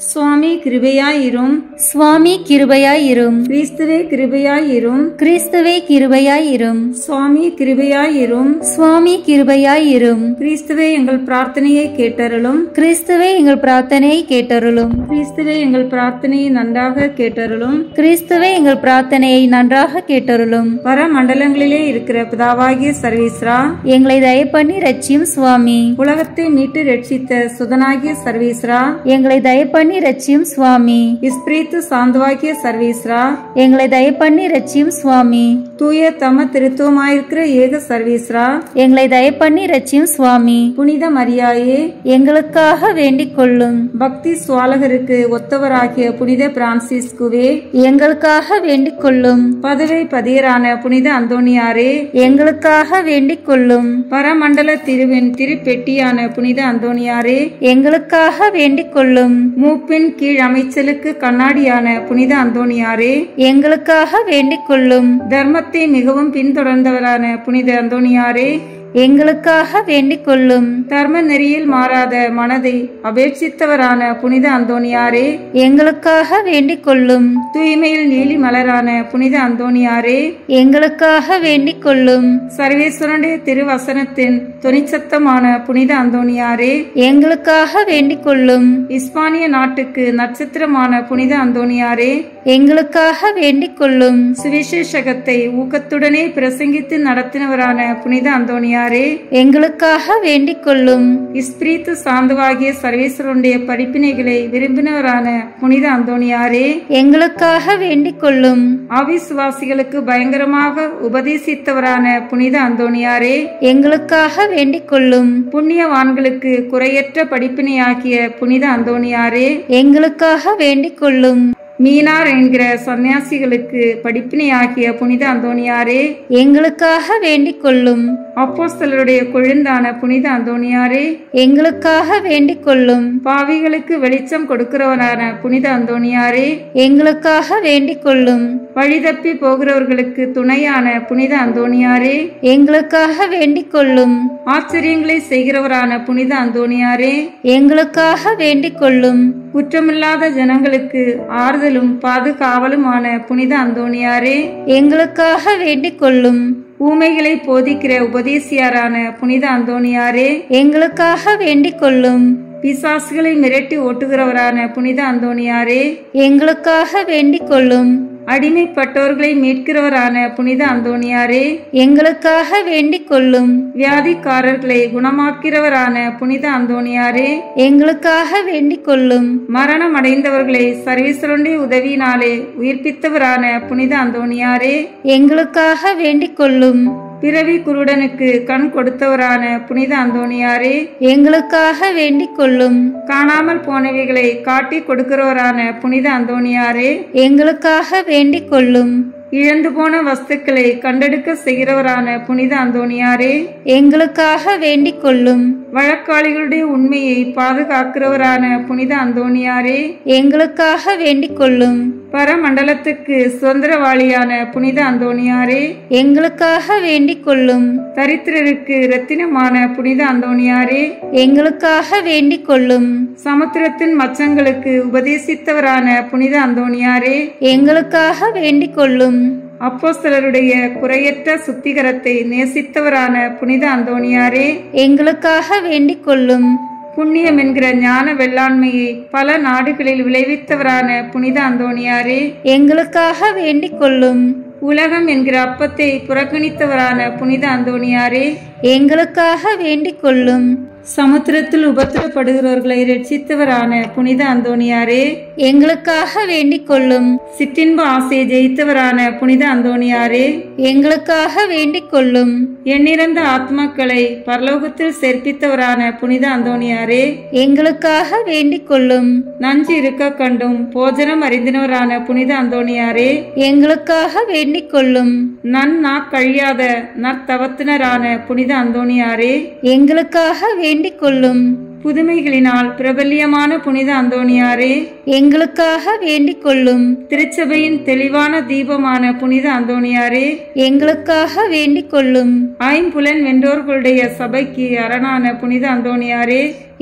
சுவாமி கிருபையாயிரும், சுவாமி கிருபையாயிரும், கிறிஸ்துவே கிருபையாயிரும், கிறிஸ்துவே கிருபையாயிரும், சுவாமி கிருபையாயிரும், சுவாமி கிருபையாயிரும், கிறிஸ்துவே எங்கள் பிரார்த்தனையை கேட்டருளும், கிறிஸ்துவே எங்கள் பிரார்த்தனையை கேட்டருளும், கிறிஸ்துவே எங்கள் பிரார்த்தனையை நன்றாக கேட்டருளும், கிறிஸ்துவே எங்கள் பிரார்த்தனையை நன்றாக கேட்டருளும். பரமண்டலங்களிலே இருக்கிற பிதாவாகிய சர்வீஸ்ரா, எங்களை தயப்பண்ணி ரட்சியும் சுவாமி. உலகத்தை மீட்டு ரட்சித்த சுதனாகிய சர்வீஸ்ரா, எங்களை தயப்பண்ணி ரட்சியும் சுவாமி. இஸ்பிரித்து சாந்தவாகிய சர்வீஸ்ரா, எங்களை தயப்பண்ணி ரட்சியும் சுவாமி. தூய தம திருத்துவமாயிருக்கிற ஏக சர்வீஸ்ரா, எங்களை தயப்பண்ணி ரட்சியும் சுவாமி. புனித மரியாயே, எங்களுக்காக வேண்டிக் கொள்ளும். பக்தி சுவாலகருக்கு ஒத்தவராகிய புனித பிரான்சிஸ்குவே, எங்களுக்காக வேண்டிக் கொள்ளும். பதவை பதியரான புனித அந்தோனியாரே, எங்களுக்காக வேண்டிக் கொள்ளும். பரமண்டல திருவின் திருப்பெட்டியான புனித அந்தோனியாரே, எங்களுக்காக வேண்டிக் கொள்ளும். மூப்பின் கீழ் அமைச்சலுக்கு கண்ணாடியான புனித அந்தோனியாரே, எங்களுக்காக வேண்டிக் கொள்ளும். தர்மத்தை மிகவும் பின்தொடர்ந்தவரான புனித அந்தோனியாரே, எங்களுக்காக வேண்டிக் கொள்ளும். தர்ம நெறியில் மாறாத மனதை அபேட்சித்தவரான புனித அந்தோனியாரே, எங்களுக்காக வேண்டிக் கொள்ளும். தூய்மையில் நீலி மலரான புனித அந்தோனியாரே, எங்களுக்காக வேண்டிக் கொள்ளும். சர்வேஸ்வரனுடைய திருவசனத்தின் தொனிச்சத்தமான புனித அந்தோனியாரே, எங்களுக்காக வேண்டிக் கொள்ளும். இஸ்பானிய நாட்டுக்கு நட்சத்திரமான புனித அந்தோனியாரே, எங்களுக்காக வேண்டிக் கொள்ளும். சுவிசேஷகத்தை ஊக்கத்துடனே பிரசங்கித்து நடத்தினவரான புனித அந்தோனியாரே, எங்களுக்காக வேண்டிக் கொள்ளும். இஸ்பிரித்து சாந்தவாகிய சர்வேஸ்வரனுடைய படிப்பினைகளை விரும்பினவரான புனித அந்தோனியாரே, எங்களுக்காக வேண்டிக் கொள்ளும். அவிசுவாசிகளுக்கு பயங்கரமாக உபதேசித்தவரான புனித அந்தோனியாரே, எங்களுக்காக வேண்டிக் கொள்ளும். புண்ணியவான்களுக்கு குறையற்ற படிப்பினையாகிய புனித அந்தோனியாரே, எங்களுக்காக வேண்டிக் கொள்ளும். மீனார் என்கிற சன்னியாசிகளுக்கு படிப்பினையாகிய புனித அந்தோனியாரே, எங்களுக்காக வேண்டிக் கொள்ளும். அப்போஸ்தலருடைய கொழுந்தான புனித அந்தோனியாரே, எங்களுக்காக வேண்டிக் கொள்ளும். பாவிகளுக்கு வெளிச்சம் கொடுக்கிறவரான புனித அந்தோனியாரே, எங்களுக்காக வேண்டிக் கொள்ளும். வழிதப்பி போகிறவர்களுக்கு துணையான புனித அந்தோனியாரே, எங்களுக்காக வேண்டிக் கொள்ளும். ஆச்சரியங்களை செய்கிறவரான புனித அந்தோனியாரே, எங்களுக்காக வேண்டிக் கொள்ளும். குற்றமில்லாத ஜனங்களுக்கு ஆறுதலும் பாதுகாவலுமான புனித அந்தோனியாரே, எங்களுக்காக வேண்டிக் கொள்ளும். ஊமைகளை போதிக்கிற உபதேசியாரான புனித அந்தோனியாரே, எங்களுக்காக வேண்டிக் கொள்ளும். பிசாசுகளை மிரட்டி ஓட்டுகிறவரான புனித அந்தோனியாரே, எங்களுக்காக வேண்டிக் கொள்ளும். அடிமைப்பட்டோர்களை மீட்கிறவரான புனித அந்தோனியாரே, எங்களுக்காக வேண்டிக் கொள்ளும். வியாதிக்காரர்களை குணமாக்கிறவரான புனித அந்தோனியாரே, எங்களுக்காக வேண்டிக் கொள்ளும். மரணம் அடைந்தவர்களை சர்வீஸ்வரனுடைய உதவியினாலே உயிர்ப்பித்தவரான புனித அந்தோனியாரே, எங்களுக்காக வேண்டிக் கொள்ளும். பிறவி குருடனுக்கு கண் கொடுத்தவரான புனித அந்தோனியாரே, எங்களுக்காக வேண்டிக் கொள்ளும். காணாமல் போனவைகளை காட்டி கொடுக்கிறவரான புனித அந்தோனியாரே, எங்களுக்காக வேண்டிக் கொள்ளும். இழந்து போன வஸ்துக்களை கண்டெடுக்க செய்கிறவரான புனித அந்தோனியாரே, எங்களுக்காக வேண்டிக் கொள்ளும். வழக்காளிகளுடைய உண்மையை பாதுகாக்கிறவரான புனித அந்தோனியாரே, எங்களுக்காக வேண்டிக் கொள்ளும். பரமண்டலத்துக்கு சுதந்திரவாளியான புனித அந்தோணியாரே, எங்களுக்காக வேண்டிக் கொள்ளும். தரித்திரருக்கு இரத்தினமான புனித அந்தோணியாரே, எங்களுக்காக வேண்டிக் கொள்ளும். சமுத்திரத்தின் மச்சங்களுக்கு உபதேசித்தவரான புனித அந்தோணியாரே, எங்களுக்காக வேண்டிக் கொள்ளும். அப்போஸ்தலருடைய குறையற்ற சுத்திகரத்தை நேசித்தவரான புனித அந்தோணியாரே, எங்களுக்காக வேண்டிக் கொள்ளும். புண்ணியம் என்கிற ஞான வெள்ளாண்மையை பல நாடுகளில் விளைவித்தவரான புனித அந்தோணியாரே, எங்களுக்காக வேண்டிக் கொள்ளும். உலகம் என்கிற அப்பத்தை புறக்கணித்தவரான புனித அந்தோணியாரே, எங்களுக்காக வேண்டிக் கொள்ளும். சமுத்திரத்தில் உபத்திரப்படுகிறவர்களை ரட்சித்தவரான புனித அந்தோணியாரே, எங்களுக்காக வேண்டிக் கொள்ளும். சிற்றின்ப ஆசையை ஜெயித்தவரான புனித அந்தோணியாரே, எங்களுக்காக வேண்டிக் கொள்ளும். எண்ணிறந்த ஆத்மாக்களை பரலோகத்தில் சேர்ப்பித்தவரான புனித அந்தோணியாரே, எங்களுக்காக வேண்டிக் கொள்ளும். நஞ்சு இருக்க கண்டும் போஜனம் அறிந்தினவரான புனித அந்தோணியாரே, எங்களுக்காக வேண்டிக் கொள்ளும். நன்னா கழியாத நற்தவத்தினரான புனித அந்தோணியாரே, எங்களுக்காக வேண்டிக் கொள்ளும். புதுமைகளினால் பிரபல்யமான புனித அந்தோணியாரே, எங்களுக்காக வேண்டிக் கொள்ளும். திருச்சபையின் தெளிவான தீபமான புனித அந்தோணியாரே, எங்களுக்காக வேண்டிக் கொள்ளும். ஐம்புலன் வென்றோர்களுடைய சபைக்கு அரணான புனித அந்தோணியாரே,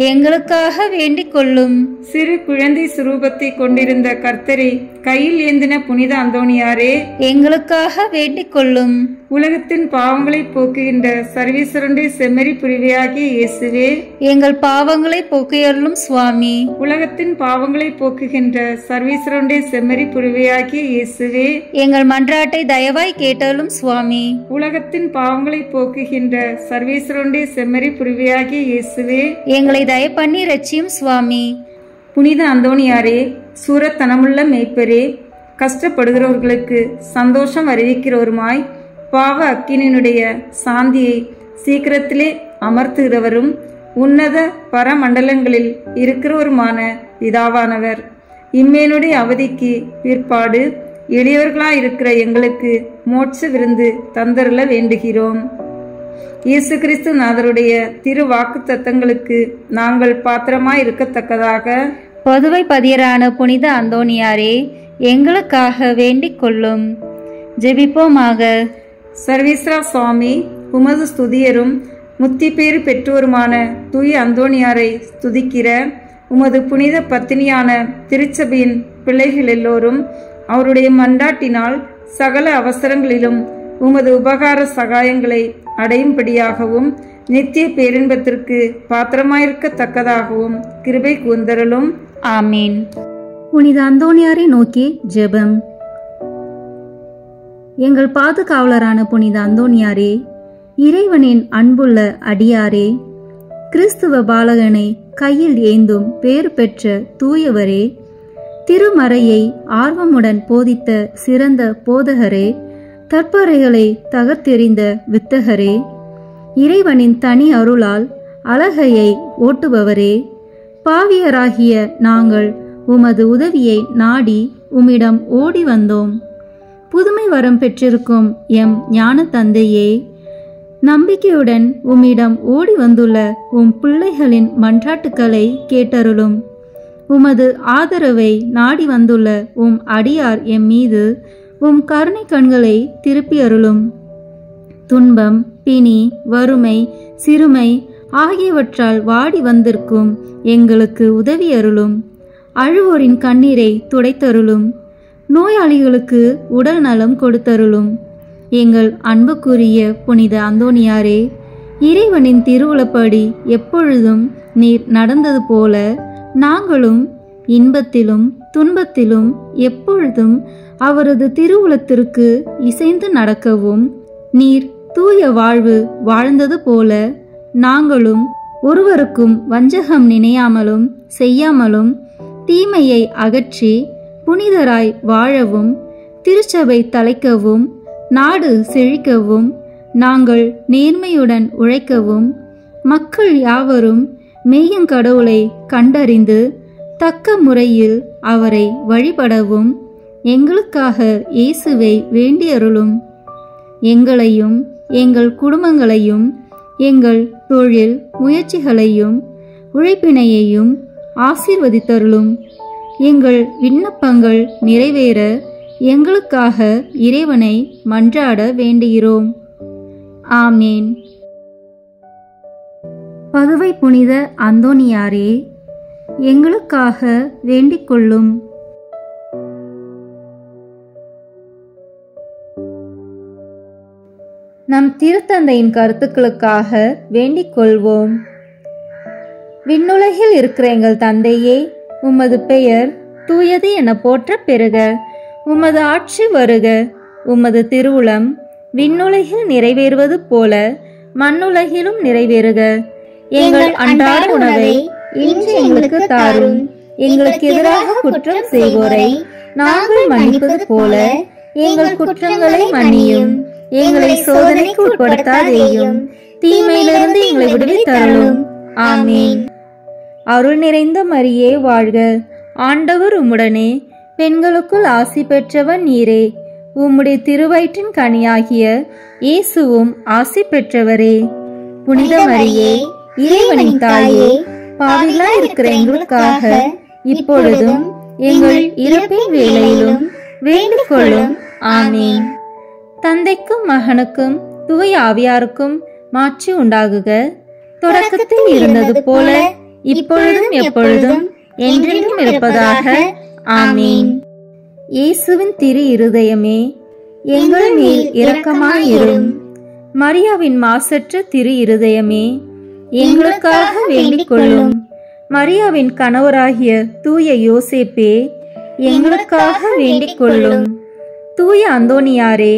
எங்களுக்காக வேண்டிக் கொள்ளும். சிறு குழந்தை சுரூபத்தை கொண்டிருந்த கர்த்தரை கையில் ஏந்தின புனித அந்தோணியாரே, எங்களுக்காக வேண்டிக் கொள்ளும். உலகத்தின் பாவங்களை போக்குகின்ற சர்வீஸ்வரனுடைய செம்மறி புரிவையாகிய இயேசுவே, எங்கள் பாவங்களை போக்கியருளும் சுவாமி. உலகத்தின் பாவங்களை போக்குகின்ற சர்வீஸ்வரனுடைய செம்மறி புரிவையாகிய இயேசுவே, எங்கள் மன்றாட்டை தயவாய் கேட்டருளும் சுவாமி. உலகத்தின் பாவங்களை போக்குகின்ற சர்வீஸ்வரனுடைய செம்மறி புரிவையாகிய இயேசுவே, எங்களை தயப்பண்ணி ரட்சியும் சுவாமி. புனித அந்தோணியாரே, சூரத்தனமுள்ள மேய்ப்பரே, கஷ்டப்படுகிறவர்களுக்கு சந்தோஷம் அறிவிக்கிறவருமாய் பாவ அக்கினியினுடைய சாந்தியை சீக்கிரத்திலே அமர்த்துகிறவரும் உன்னத பரமண்டலங்களில் இருக்கிறவருமான பிதாவானவர், இம்மேனுடைய அவதிக்கு பிற்பாடு எளியவர்களாயிருக்கிற எங்களுக்கு மோட்ச விருந்து தந்தருள வேண்டுகிறோம். இயேசு கிறிஸ்து நாதருடைய திரு வாக்கு தத்தங்களுக்கு நாங்கள் பாத்திரமாய் இருக்கத்தக்கதாக பொதுவை பதியரான புனித அந்தோணியாரே, எங்களுக்காக வேண்டிக் கொள்ளும். ஜெபிப்போமாக. சர்வீஸ்வரா சுவாமி, உமது ஸ்துதியரும் முத்தி பேறு பெற்றோருமான தூய அந்தோணியாரை ஸ்துதிக்கிற உமது புனித பத்தினியான திருச்சபையின் பிள்ளைகள் எல்லோரும் அவருடைய மன்றாட்டினால் சகல அவசரங்களிலும் உமது உபகார சகாயங்களை அடையும்படியாகவும் நித்திய பேரின்பத்திற்கு பாத்திரமாயிருக்கத்தக்கதாகவும் கிருபை கூந்தரலும். ஆமீன். புனித அந்தோணியாரை நோக்கி ஜெபம். எங்கள் பாதுகாவலரான புனித அந்தோணியாரே, இறைவனின் அன்புள்ள அடியாரே, கிறிஸ்துவ பாலகனை கையில் ஏந்தும் பேறு பெற்ற தூயவரே, திருமறையை ஆர்வமுடன் போதித்த சிறந்த போதகரே, தற்பறைகளை தகர்த்தெறிந்த வித்தகரே, இறைவனின் தனி அருளால் அழகையை ஓட்டுபவரே, பாவியராகிய நாங்கள் உமது உதவியை நாடி உம்மிடம் ஓடி வந்தோம். புதுமை வரம் பெற்றிருக்கும் எம் ஞான தந்தையே, நம்பிக்கையுடன் உம்மிடம் ஓடி வந்துள்ள உம் பிள்ளைகளின் மன்றாட்டுக்களை கேட்டருளும். உமது ஆதரவை நாடி வந்துள்ள உம் அடியார் எம் மீது உம் கருணை கண்களை திருப்பி அருளும். துன்பம், பிணி, வறுமை, சிறுமை ஆகியவற்றால் வாடி வந்திருக்கும் எங்களுக்கு உதவி அருளும். அழுவோரின் கண்ணீரை துடைத்தருளும். நோயாளிகளுக்கு உடல் நலம் கொடுத்தருளும். எங்கள் அன்புக்குரிய புனித அந்தோணியாரே, இறைவனின் திருவுளப்படி எப்பொழுதும் நீர் நடந்தது போல நாங்களும் இன்பத்திலும் துன்பத்திலும் எப்பொழுதும் அவரது திருவுளத்திற்கு இசைந்து நடக்கவும், நீர் தூய வாழ்வு வாழ்ந்தது போல நாங்களும் ஒருவருக்கும் வஞ்சகம் நினையாமலும் செய்யாமலும் தீமையை அகற்றி புனிதராய் வாழவும், திருச்சபை தலைக்கவும், நாடு செழிக்கவும், நாங்கள் நேர்மையுடன் உழைக்கவும், மக்கள் யாவரும் மெய்யங்கடவுளை கண்டறிந்து தக்க முறையில் அவரை வழிபடவும் எங்களுக்காக இயேசுவை வேண்டியருளும். எங்களையும் எங்கள் குடும்பங்களையும் எங்கள் தொழில் முயற்சிகளையும் உழைப்பினையையும் ஆசீர்வதித்தருளும். எங்கள் விண்ணப்பங்கள் நிறைவேற எங்களுக்காக இறைவனை மன்றாட வேண்டுகிறோம். ஆமேன். பதுவை புனித அந்தோனியாரே, எங்களுக்காக வேண்டிக் கொள்ளும். நம் திருத்தந்தையின் கருத்துக்களுக்காக வேண்டிக் கொள்வோம். விண்ணுலகில் இருக்கிற எங்கள் தந்தையே, உமது பெயர் தூயது என போற்ற பெறுக. உமது ஆட்சி வருக. உமது திருவுளம் விண்ணுலகில் நிறைவேறுவது போல மண்ணுலகிலும் நிறைவேறுக. எங்கள் அன்றாட உணவை இன்று எங்களுக்கு தாரும். எங்களுக்கு எதிராக குற்றம் செய்வோரை நாங்கள் மன்னிப்பது போல எங்கள் குற்றங்களை மன்னியும். எங்களை சோதனைக்கு உட்படுத்தாதேயும், தீமையிலிருந்து எங்களை விடுவித்தருளும். ஆமீன். அருள் நிறைந்த மரியே வாழ்க. ஆண்டவர் உம்முடனே, பெண்களுக்குள் ஆசி பெற்றவன் நீரே. உம்முடைய திருவயிற்றின் கனியாகிய இயேசுவும் ஆசி பெற்றவரே. புனித மரியே, இறைவனின் தாயே, பாவிகளாய் இருக்கிற எங்களுக்காக இப்பொழுதும் எங்கள் இறப்பின் வேளையிலும் வேண்டிக் கொள்ளும். ஆமீன். தந்தைக்கும் மகனுக்கும் தூய ஆவியாருக்கும் மாட்சி உண்டாகுக. தொடக்கத்தில் இருந்தது போல இப்பொழுதும் எப்பொழுதும் என்றென்றும் இருப்பதாக. ஆமீன். இயேசுவின் திரு இருதயமே, எங்கள் மேல் இரக்கமாயிரும். மரியாவின் மாசற்ற திரு இருதயமே, எங்களுக்காக வேண்டிக் கொள்ளும். மரியாவின் கணவராகிய தூய யோசேப்பே, எங்களுக்காக வேண்டிக் கொள்ளும். தூய அந்தோனியாரே,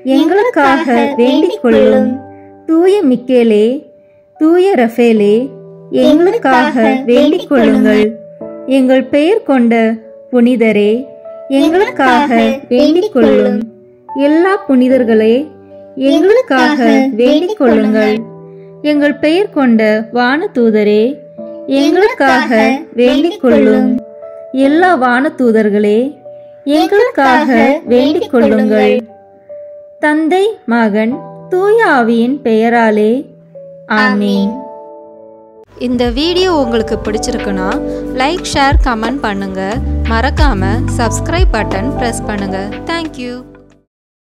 எங்களுக்காக வேண்டிக் கொள்ளும். தூய மிக்கேலே, தூய ரஃபேலே, எங்களுக்காக வேண்டிக் கொள்ளுங்கள். எங்கள் பெயர் கொண்ட புனிதரே, எங்களுக்காக வேண்டிக் கொள்ளும். எல்லா புனிதர்களே, எங்களுக்காக வேண்டிக் கொள்ளுங்கள். எங்கள் பெயர் கொண்ட வானதூதரே, எங்களுக்காக வேண்டிக் கொள்ளும். எல்லா வானதூதர்களே, எங்களுக்காக வேண்டிக் கொள்ளுங்கள். தந்தை, மகன், தூய ஆவியின் பெயராலே. ஆமீன். இந்த வீடியோ உங்களுக்கு பிடிச்சிருக்குன்னா லைக், ஷேர், கமெண்ட் பண்ணுங்க. மறக்காம சப்ஸ்கிரைப் பட்டன் பிரஸ் பண்ணுங்க. தேங்க்யூ.